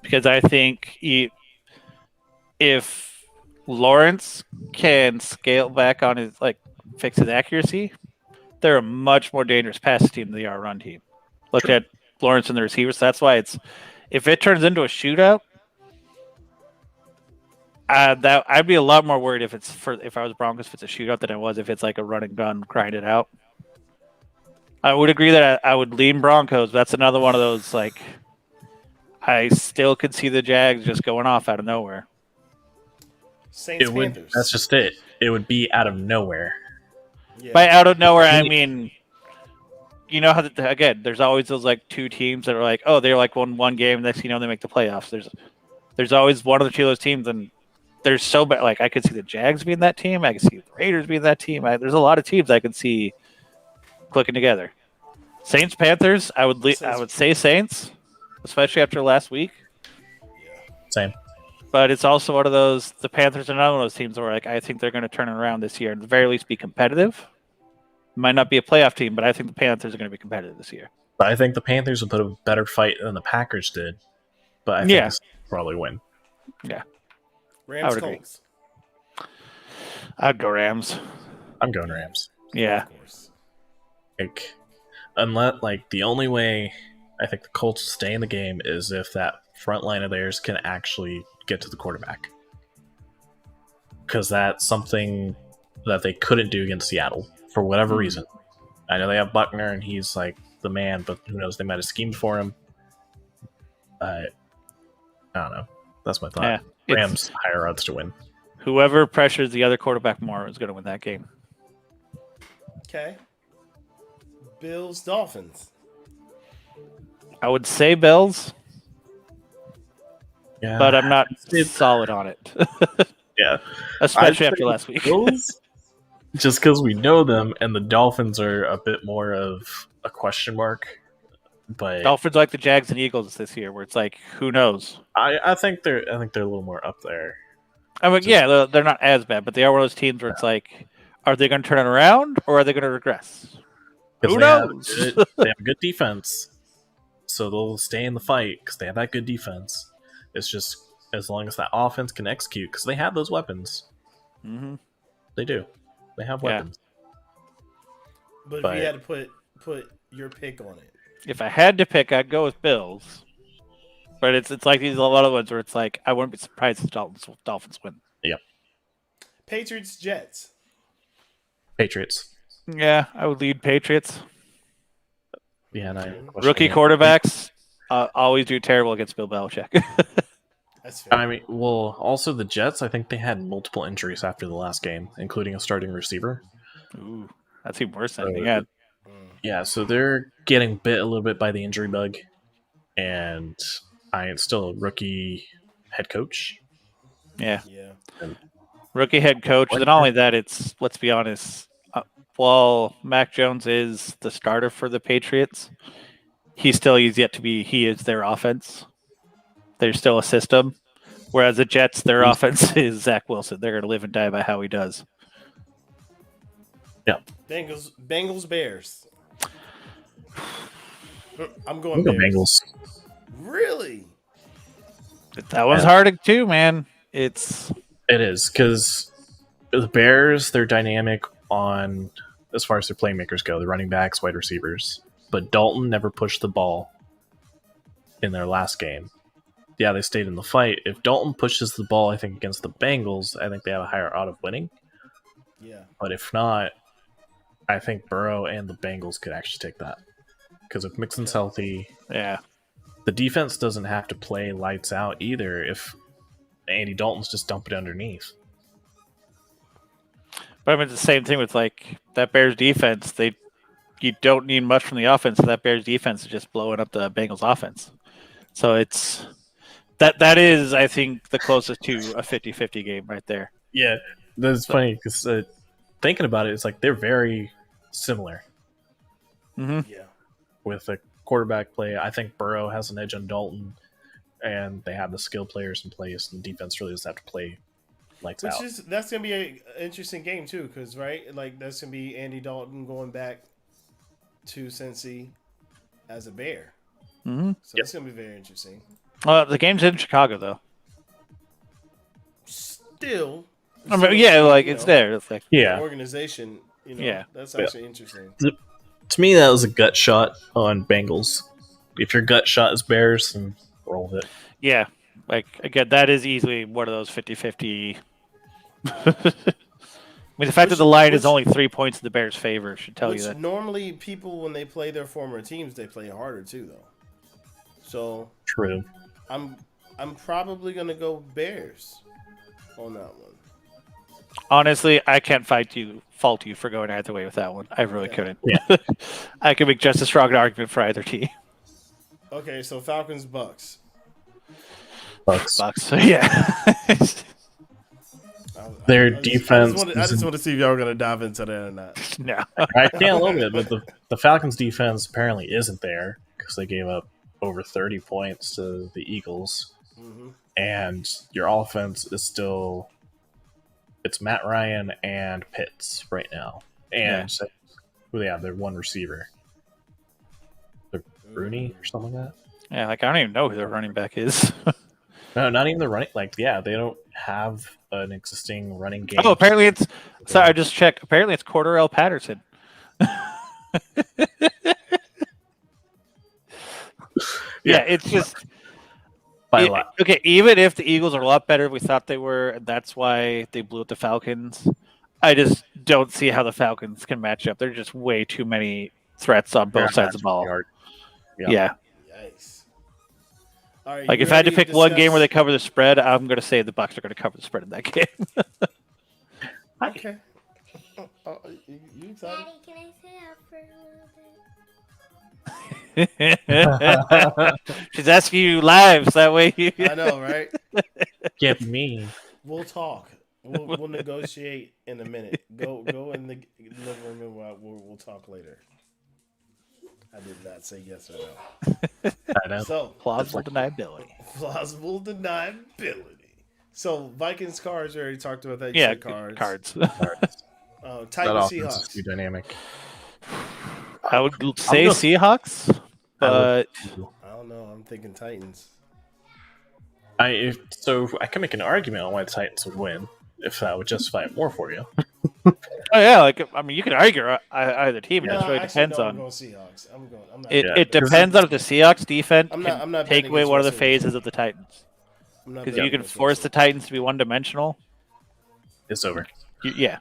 Because I think if Lawrence can scale back on his, fix his accuracy, they're a much more dangerous pass team than they are a run team. Look at Lawrence and the receivers. That's why if it turns into a shootout, I'd be a lot more worried if I was Broncos if it's a shootout than I was if it's like a run and gun, grind it out. I would agree that I would lean Broncos. That's another one of those I still could see the Jags just going off out of nowhere. Saints Panthers. That's just it. It would be out of nowhere. Yeah. By out of nowhere, I mean, you know how again, there's always those two teams that are like, oh, they're won one game, next thing you know they make the playoffs. There's always one of the two of those teams, and there's so bad. I could see the Jags being that team. I could see the Raiders being that team. There's a lot of teams I could see clicking together. Saints Panthers. I would say Saints, especially after last week. Same. But it's also one of those. The Panthers are not one of those teams where I think they're going to turn it around this year, and at the very least be competitive. Might not be a playoff team, but I think the Panthers are going to be competitive this year. But I think the Panthers will put a better fight than the Packers did. But I think Yeah. this will probably win. Rams would agree. Colts. I'd go Rams. I'm going Rams. Yeah. Of course. The only way I think the Colts will stay in the game is if that front line of theirs can actually get to the quarterback. Because that's something that they couldn't do against Seattle for whatever reason. I know they have Buckner and he's like the man, but who knows? They might have schemed for him. I don't know. That's my thought. Yeah. It's- Rams higher odds to win. Whoever pressures the other quarterback more is going to win that game. Okay. Bills Dolphins. I would say Bills, Yeah, but I'm not solid on it, yeah. especially I'd after say last week. Bills, just because we know them, and the Dolphins are a bit more of a question mark. But Dolphins like the Jags and Eagles this year, where it's like, who knows? I think they're a little more up there. I mean, yeah, they're not as bad, but they are one of those teams where it's like, are they going to turn it around or are they going to regress? 'Cause Who they have knows? they have a good defense, so they'll stay in the fight because they have that good defense. It's just as long as that offense can execute, because they have those weapons. Mm-hmm. They do. They have Yeah. weapons. But But- if you had to put your pick on it. If I had to pick, I'd go with Bills. But it's like these a lot of ones where it's like, I wouldn't be surprised if Dolphins win. Patriots Jets. Patriots. Yeah, I would lead Patriots. Yeah, and Rookie quarterbacks always do terrible against Bill Belichick. That's fair. I mean, well, also the Jets. I think they had multiple injuries after the last game, including a starting receiver. Ooh, that's even worse than anything. Yeah, Yeah, so they're getting bit a little bit by the injury bug, and I am still a rookie head coach. yeah. Yeah. Rookie head coach. And not only that, it's, let's be honest, while Mac Jones is the starter for the Patriots, he is their offense. They're still a system. Whereas the Jets, their offense is Zach Wilson. They're going to live and die by how he does. Bengals Bears. I'm going I'm going Bears. Bengals. Really? That one's Yeah. hard too, man. It's It is, because the Bears, they're dynamic on as far as their playmakers go, the running backs, wide receivers. But Dalton never pushed the ball in their last game. Yeah, they stayed in the fight. If Dalton pushes the ball, I think, against the Bengals, I think they have a higher odds of winning. Yeah. But if not, I think Burrow and the Bengals could actually take that. Because if Mixon's healthy, yeah. the defense doesn't have to play lights out either if Andy Dalton's just dump it underneath. But I mean, it's the same thing with like that Bears defense. You don't need much from the offense. That Bears defense is just blowing up the Bengals offense. So it's that is, I think, the closest to a 50-50 game right there. Yeah, that's funny because thinking about it, it's like they're very similar Mm-hmm. Yeah. with the quarterback play. I think Burrow has an edge on Dalton, and they have the skill players in place. And the defense really doesn't have to play lights out. That's gonna be an interesting game too, because that's gonna be Andy Dalton going back to Cincy as a Bear. Mm-hmm. So it's gonna be very interesting. The game's in Chicago though. Still, I mean, yeah, like it's there. It's like Yeah, organization. Yeah. That's actually interesting. to me, that was a gut shot on Bengals. If your gut shot is Bears, then roll with it. yeah, like again, that is easily one of those 50-50. I mean, the fact that the line is only 3 points in the Bears' favor should tell you Which that. normally people, when they play their former teams, they play harder too, though. So True. I'm probably gonna go Bears on that one. Honestly, I can't fault you for going either way with that one. I really Yeah. couldn't. Yeah. I could make just as strong an argument for either team. Okay, so Falcons Bucks. Bucks. Bucks. Yeah. Their defense I just want to see if y'all are gonna dive into that or not. No. I can a little bit, but the Falcons' defense apparently isn't there because they gave up over 30 points to the Eagles, and your offense is still it's Matt Ryan and Pitts right now, and who they have? Their one receiver, Rooney or something like that. Yeah, like I don't even know who their running back is. No, not even the running. Like, yeah, they don't have an existing running game. Oh, apparently it's. Sorry, I just checked. Apparently it's Cordarrelle Patterson. Yeah, it's just by a lot. okay. Even if the Eagles are a lot better than we thought they were, and that's why they blew up the Falcons. I just don't see how the Falcons can match up. There's just way too many threats on both sides of the ball. Yeah. Yikes. All right, Like you if I had to ready pick one game where they discuss- cover the spread, I'm going to say the Bucs are going to cover the spread in that game. Okay. You excited? Daddy, can I stay up for a little bit? She's asking you live, so that way you. I know, right? Get me. We'll talk. We'll negotiate in a minute. Go in the living room and we'll talk later. I did not say yes or no. I know. So Plausible deniability. plausible deniability. So Vikings cards, we already talked about that. You Yeah, said cards. cards. Titans That offense is Seahawks. too dynamic. I would say go- Seahawks, but I don't know. I'm thinking Titans. So I can make an argument on why the Titans would win if that would justify it more for you. oh yeah, like I mean, you can argue either team. It No, just really actually, depends no, I'm on. going Seahawks. I'm not. It, Yeah. it depends on if the Seahawks defense I'm can not take betting away against one of the Russell. phases of the Titans, I'm not because betting you can against force the Russell. Titans to be one-dimensional. It's over. Yeah,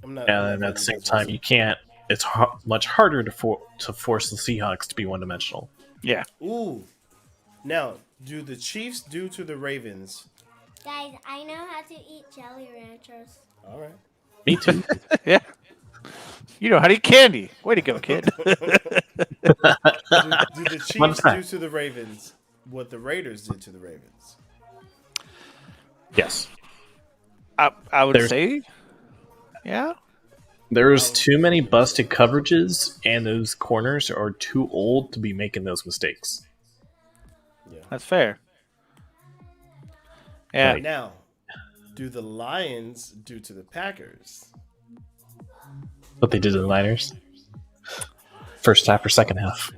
I'm not. And then at the same time, you can't. It's much harder to force the Seahawks to be one-dimensional. yeah. Ooh. Now, do the Chiefs do to the Ravens? Guys, I know how to eat Jelly Ranchers. All right. Me too. Yeah. You know how to eat candy. Way to go, kid. Do the Chiefs fact. do to the Ravens what the Raiders did to the Ravens? Yes. I would There's- say, yeah. There's too many busted coverages, and those corners are too old to be making those mistakes. That's fair. Yeah. Like- Now, do the Lions do to the Packers? What they did to the Niners. First half or second half.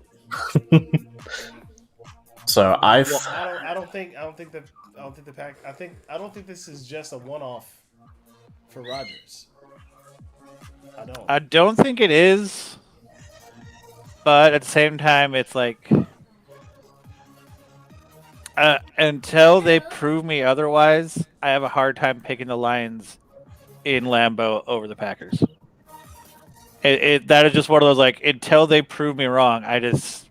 So Well, I don't think the Pack. I don't think this is just a one-off for Rodgers. I don't. I don't think it is, but at the same time, it's like until they prove me otherwise, I have a hard time picking the Lions in Lambeau over the Packers. That is just one of those like until they prove me wrong, I just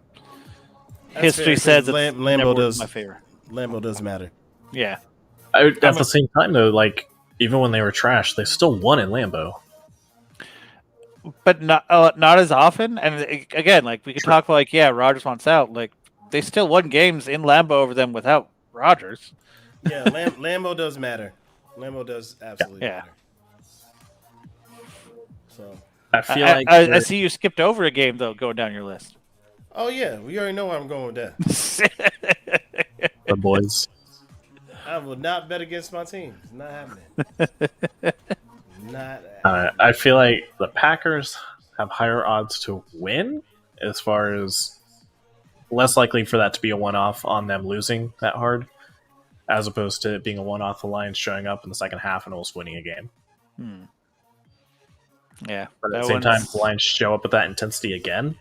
That's history fair, says 'cause it's Lambeau never worked in does- my favor. Lambeau does matter. Yeah, at the same time, though, like even when they were trash, they still won in Lambeau. but not as often. And again, like we could talk about, like Rodgers wants out. Like they still won games in Lambeau over them without Rodgers. Yeah, Lambeau does matter. Lambeau does absolutely Yeah. matter. So, I feel I, like I they're- see you skipped over a game though, going down your list. oh yeah, we already know where I'm going with that. the boys. I will not bet against my team. It's not happening. Not. I feel like the Packers have higher odds to win, as far as less likely for that to be a one-off on them losing that hard, as opposed to it being a one-off the Lions showing up in the second half and almost winning a game. Yeah, But at that the same time, one's- if the Lions show up with that intensity again,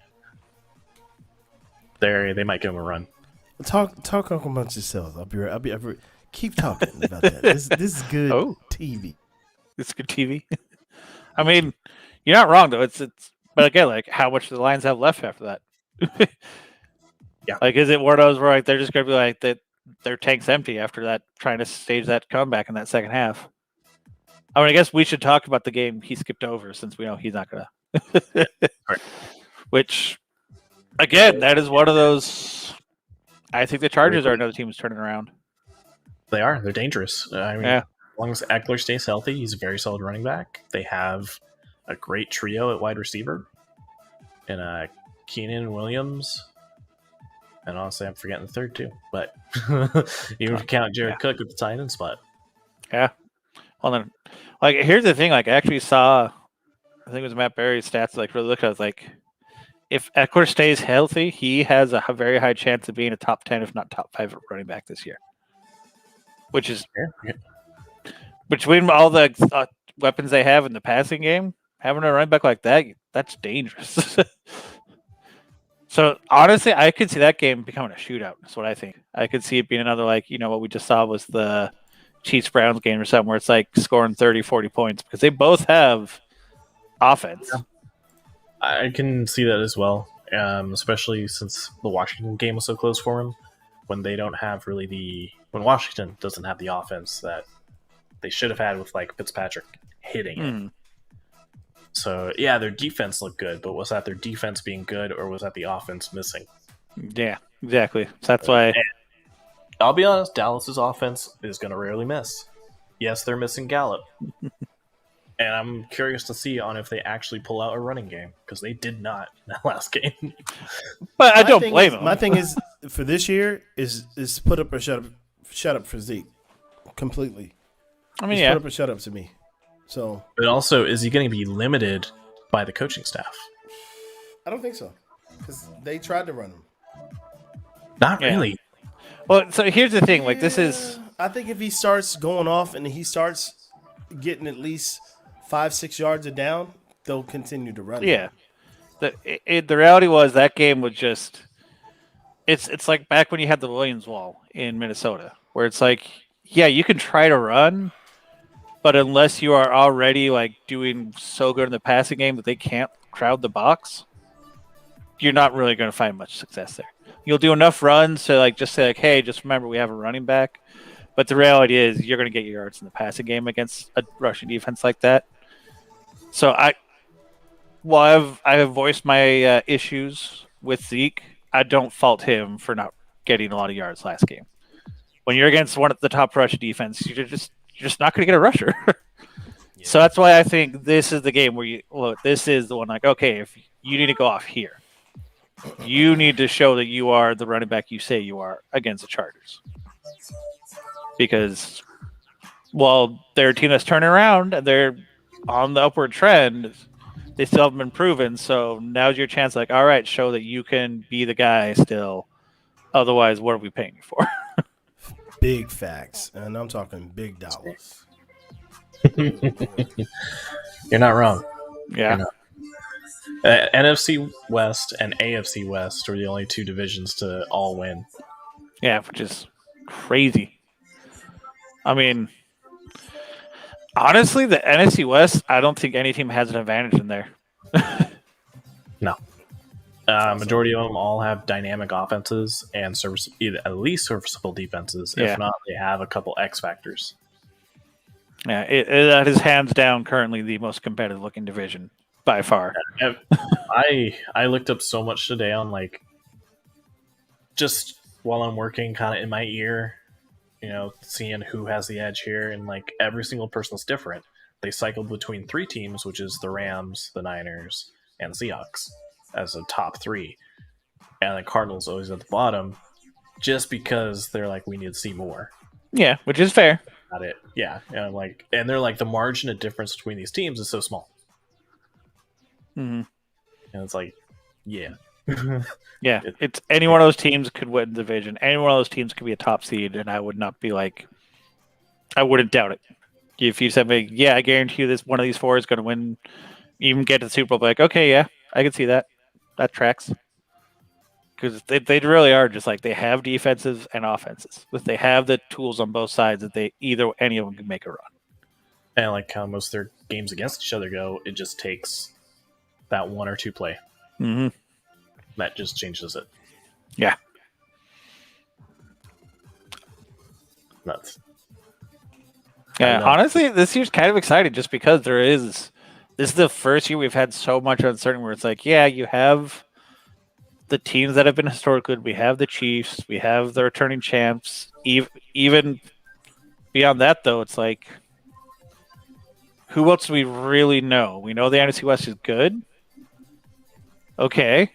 they might give them a run. Talk amongst yourselves. I'll be right. Keep talking about that. This is good Oh. TV. it's good TV. I mean, you're not wrong though. It's but again, like how much do the Lions have left after that? Yeah. Like, is it one of those where like they're just gonna be like that? Their tank's empty after that, trying to stage that comeback in that second half. I mean, I guess we should talk about the game he skipped over since we know he's not gonna. Right. Which, again, that is one of those. I think the Chargers are another team who's turning around. They are. They're dangerous. I mean, Yeah. as long as Eckler stays healthy, he's a very solid running back. They have a great trio at wide receiver. and Keenan Williams. And honestly, I'm forgetting the third too. But even if you count Jared Cook at the tight end spot. Yeah. Well then, like here's the thing. Like I actually saw, I think it was Matt Berry's stats. Like really looked at, it, like if Eckler stays healthy, he has a very high chance of being a top 10, if not top 5 running back this year. Which is between all the weapons they have in the passing game, having a running back like that, that's dangerous. So honestly, I could see that game becoming a shootout. That's what I think. I could see it being another, like, what we just saw was the Chiefs Browns game or something where it's like scoring 30, 40 points because they both have offense. Yeah. I can see that as well, especially since the Washington game was so close for them. When they don't have really when Washington doesn't have the offense that they should have had with like Fitzpatrick hitting it. So yeah, their defense looked good, but was that their defense being good or was that the offense missing? Yeah, exactly. So that's why. And I'll be honest, Dallas's offense is going to rarely miss. Yes, they're missing Gallup. And I'm curious to see on if they actually pull out a running game because they did not in that last game. But I don't blame them. My thing is for this year is put up or shut up for Zeke completely. I mean, Just yeah. put up or shut up to me. So, but also, is he going to be limited by the coaching staff? I don't think so because they tried to run him. Not really. Well, so here's the thing. Like, this is. I think if he starts going off and he starts getting at least 5-6 yards a down, they'll continue to run. Yeah. The reality was that game was just. It's like back when you had the Williams wall in Minnesota, where it's like, yeah, you can try to run, but unless you are already like doing so good in the passing game that they can't crowd the box, you're not really going to find much success there. You'll do enough runs to like just say like, hey, just remember we have a running back. But the reality is you're going to get your yards in the passing game against a rushing defense like that. So I have voiced my issues with Zeke. I don't fault him for not getting a lot of yards last game. When you're against one of the top rush defense, you're just not going to get a rusher. Yeah. So that's why I think this is the game where this is the one like, okay, if you need to go off here, you need to show that you are the running back you say you are against the Chargers. Because while they're a team that's turning around and they're on the upward trend, they still haven't been proven. So now's your chance. Like, all right, show that you can be the guy still. Otherwise, what are we paying you for? Big facts, and I'm talking big dollars. You're not wrong. Yeah. NFC West and AFC West are the only two divisions to all win. Yeah, which is crazy. I mean, honestly, the NFC West, I don't think any team has an advantage in there. No. Majority of them all have dynamic offenses and at least serviceable defenses. Yeah. If not, they have a couple X factors. Yeah, that is hands down currently the most competitive looking division by far. I looked up so much today on like just while I'm working kind of in my ear, seeing who has the edge here, and like every single person's different. They cycled between 3 teams, which is the Rams, the Niners, and Seahawks as a top 3. And the Cardinals always at the bottom just because they're like, we need to see more. Yeah, which is fair. Got it. Yeah. And they're like, the margin of difference between these teams is so small. Mm-hmm. And it's like, yeah. Yeah, it's any one of those teams could win the division. Any one of those teams could be a top seed, and I would not be like, I wouldn't doubt it. If you said me, yeah, I guarantee you this one of these 4 is going to win, even get to the Super Bowl, like, okay, yeah, I can see that. That tracks. Because they really are just like, they have defenses and offenses. But they have the tools on both sides that any of them can make a run. And like how most of their games against each other go, it just takes that 1 or 2 play. Mm-hmm. That just changes it. Yeah. Nuts. Yeah, honestly, this year's kind of exciting just because this is the first year we've had so much uncertainty where it's like, yeah, you have the teams that have been historically good. We have the Chiefs. We have the returning champs. Even beyond that, though, it's like, who else do we really know? We know the NFC West is good. Okay.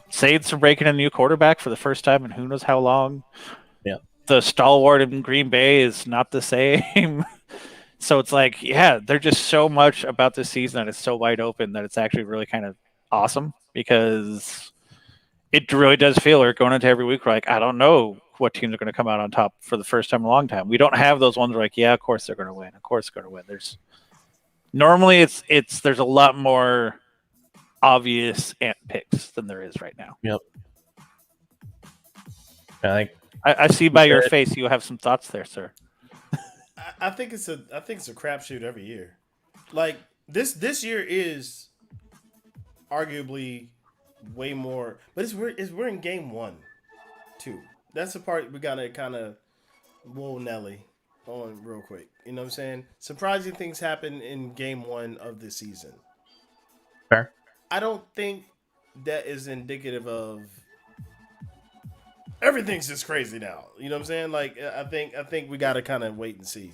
Saints are breaking a new quarterback for the first time in who knows how long. Yeah. The stalwart in Green Bay is not the same. So it's like, yeah, there's just so much about this season that is so wide open that it's actually really kind of awesome because it really does feel like going into every week, we're like, I don't know what teams are going to come out on top for the first time in a long time. We don't have those ones where like, yeah, of course they're going to win. Of course they're going to win. Normally there's a lot more obvious ant picks than there is right now. Yep. I think I see by your face you have some thoughts there, sir. I think it's a crapshoot every year. Like this year is arguably way more, but we're in game 1, too. That's the part we gotta kind of whoa Nelly on real quick. You know what I'm saying? Surprising things happen in game 1 of the season. Fair. I don't think that is indicative of everything's just crazy now. You know what I'm saying? Like I think we gotta kind of wait and see.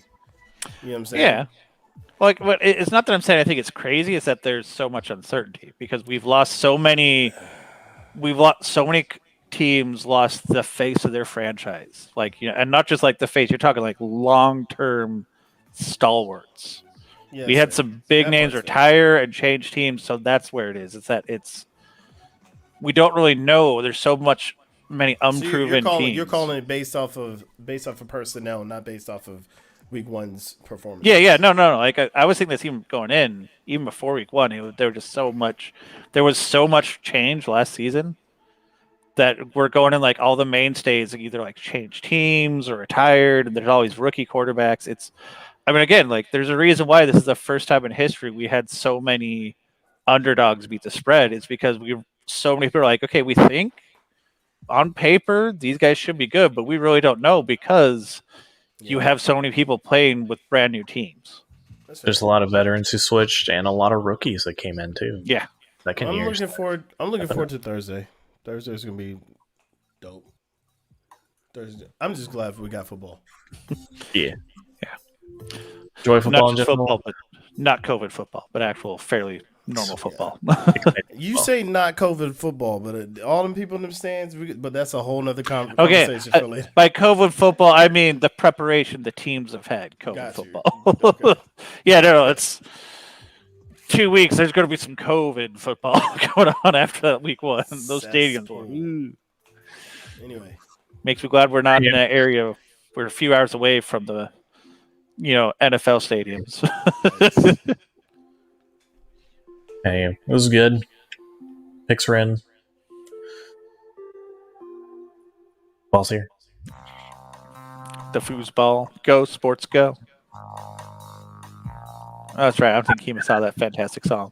You know what I'm saying? Yeah. Like, but it's not that I'm saying I think it's crazy. It's that there's so much uncertainty because we've lost so many teams lost the face of their franchise. Like, you know, and not just like the face. You're talking like long-term stalwarts. Yes, We had sir. some big That names part's fair. retire and change teams, so that's where it is. We don't really know. There's so many So unproven teams. you're calling it based off of personnel, not based off of week 1's performance. Yeah. No. Like I was thinking this even going in, even before week 1, there was so much change last season that we're going in like all the mainstays either like changed teams or retired, and there's always rookie quarterbacks. Again, like there's a reason why this is the first time in history we had so many underdogs beat the spread. It's because so many people are like, okay, we think on paper these guys should be good, but we really don't know because you have so many people playing with brand new teams. That's fair. there's a lot of veterans who switched and a lot of rookies that came in too. Yeah. That can I'm hear. looking forward to Thursday. Thursday's gonna be dope. Thursday. I'm just glad we got football. Yeah. Enjoy football Not in just general. football, but not COVID football, but actual fairly normal football. You say not COVID football, but all them people in them stands. But that's a whole nother Okay, conversation for later. by COVID football, I mean the preparation the teams have had COVID Got you. football. Okay. Yeah, no, it's 2 weeks. There's going to be some COVID football going on after that week 1. Those stadiums will. Cesspool. Anyway, Makes me glad we're not in that area. We're a few hours away from the, NFL stadiums. Hey, it was good. Picks were in. Ball's here. The foosball. Go, sports, go. Oh, that's right. I don't think Kima saw that fantastic song.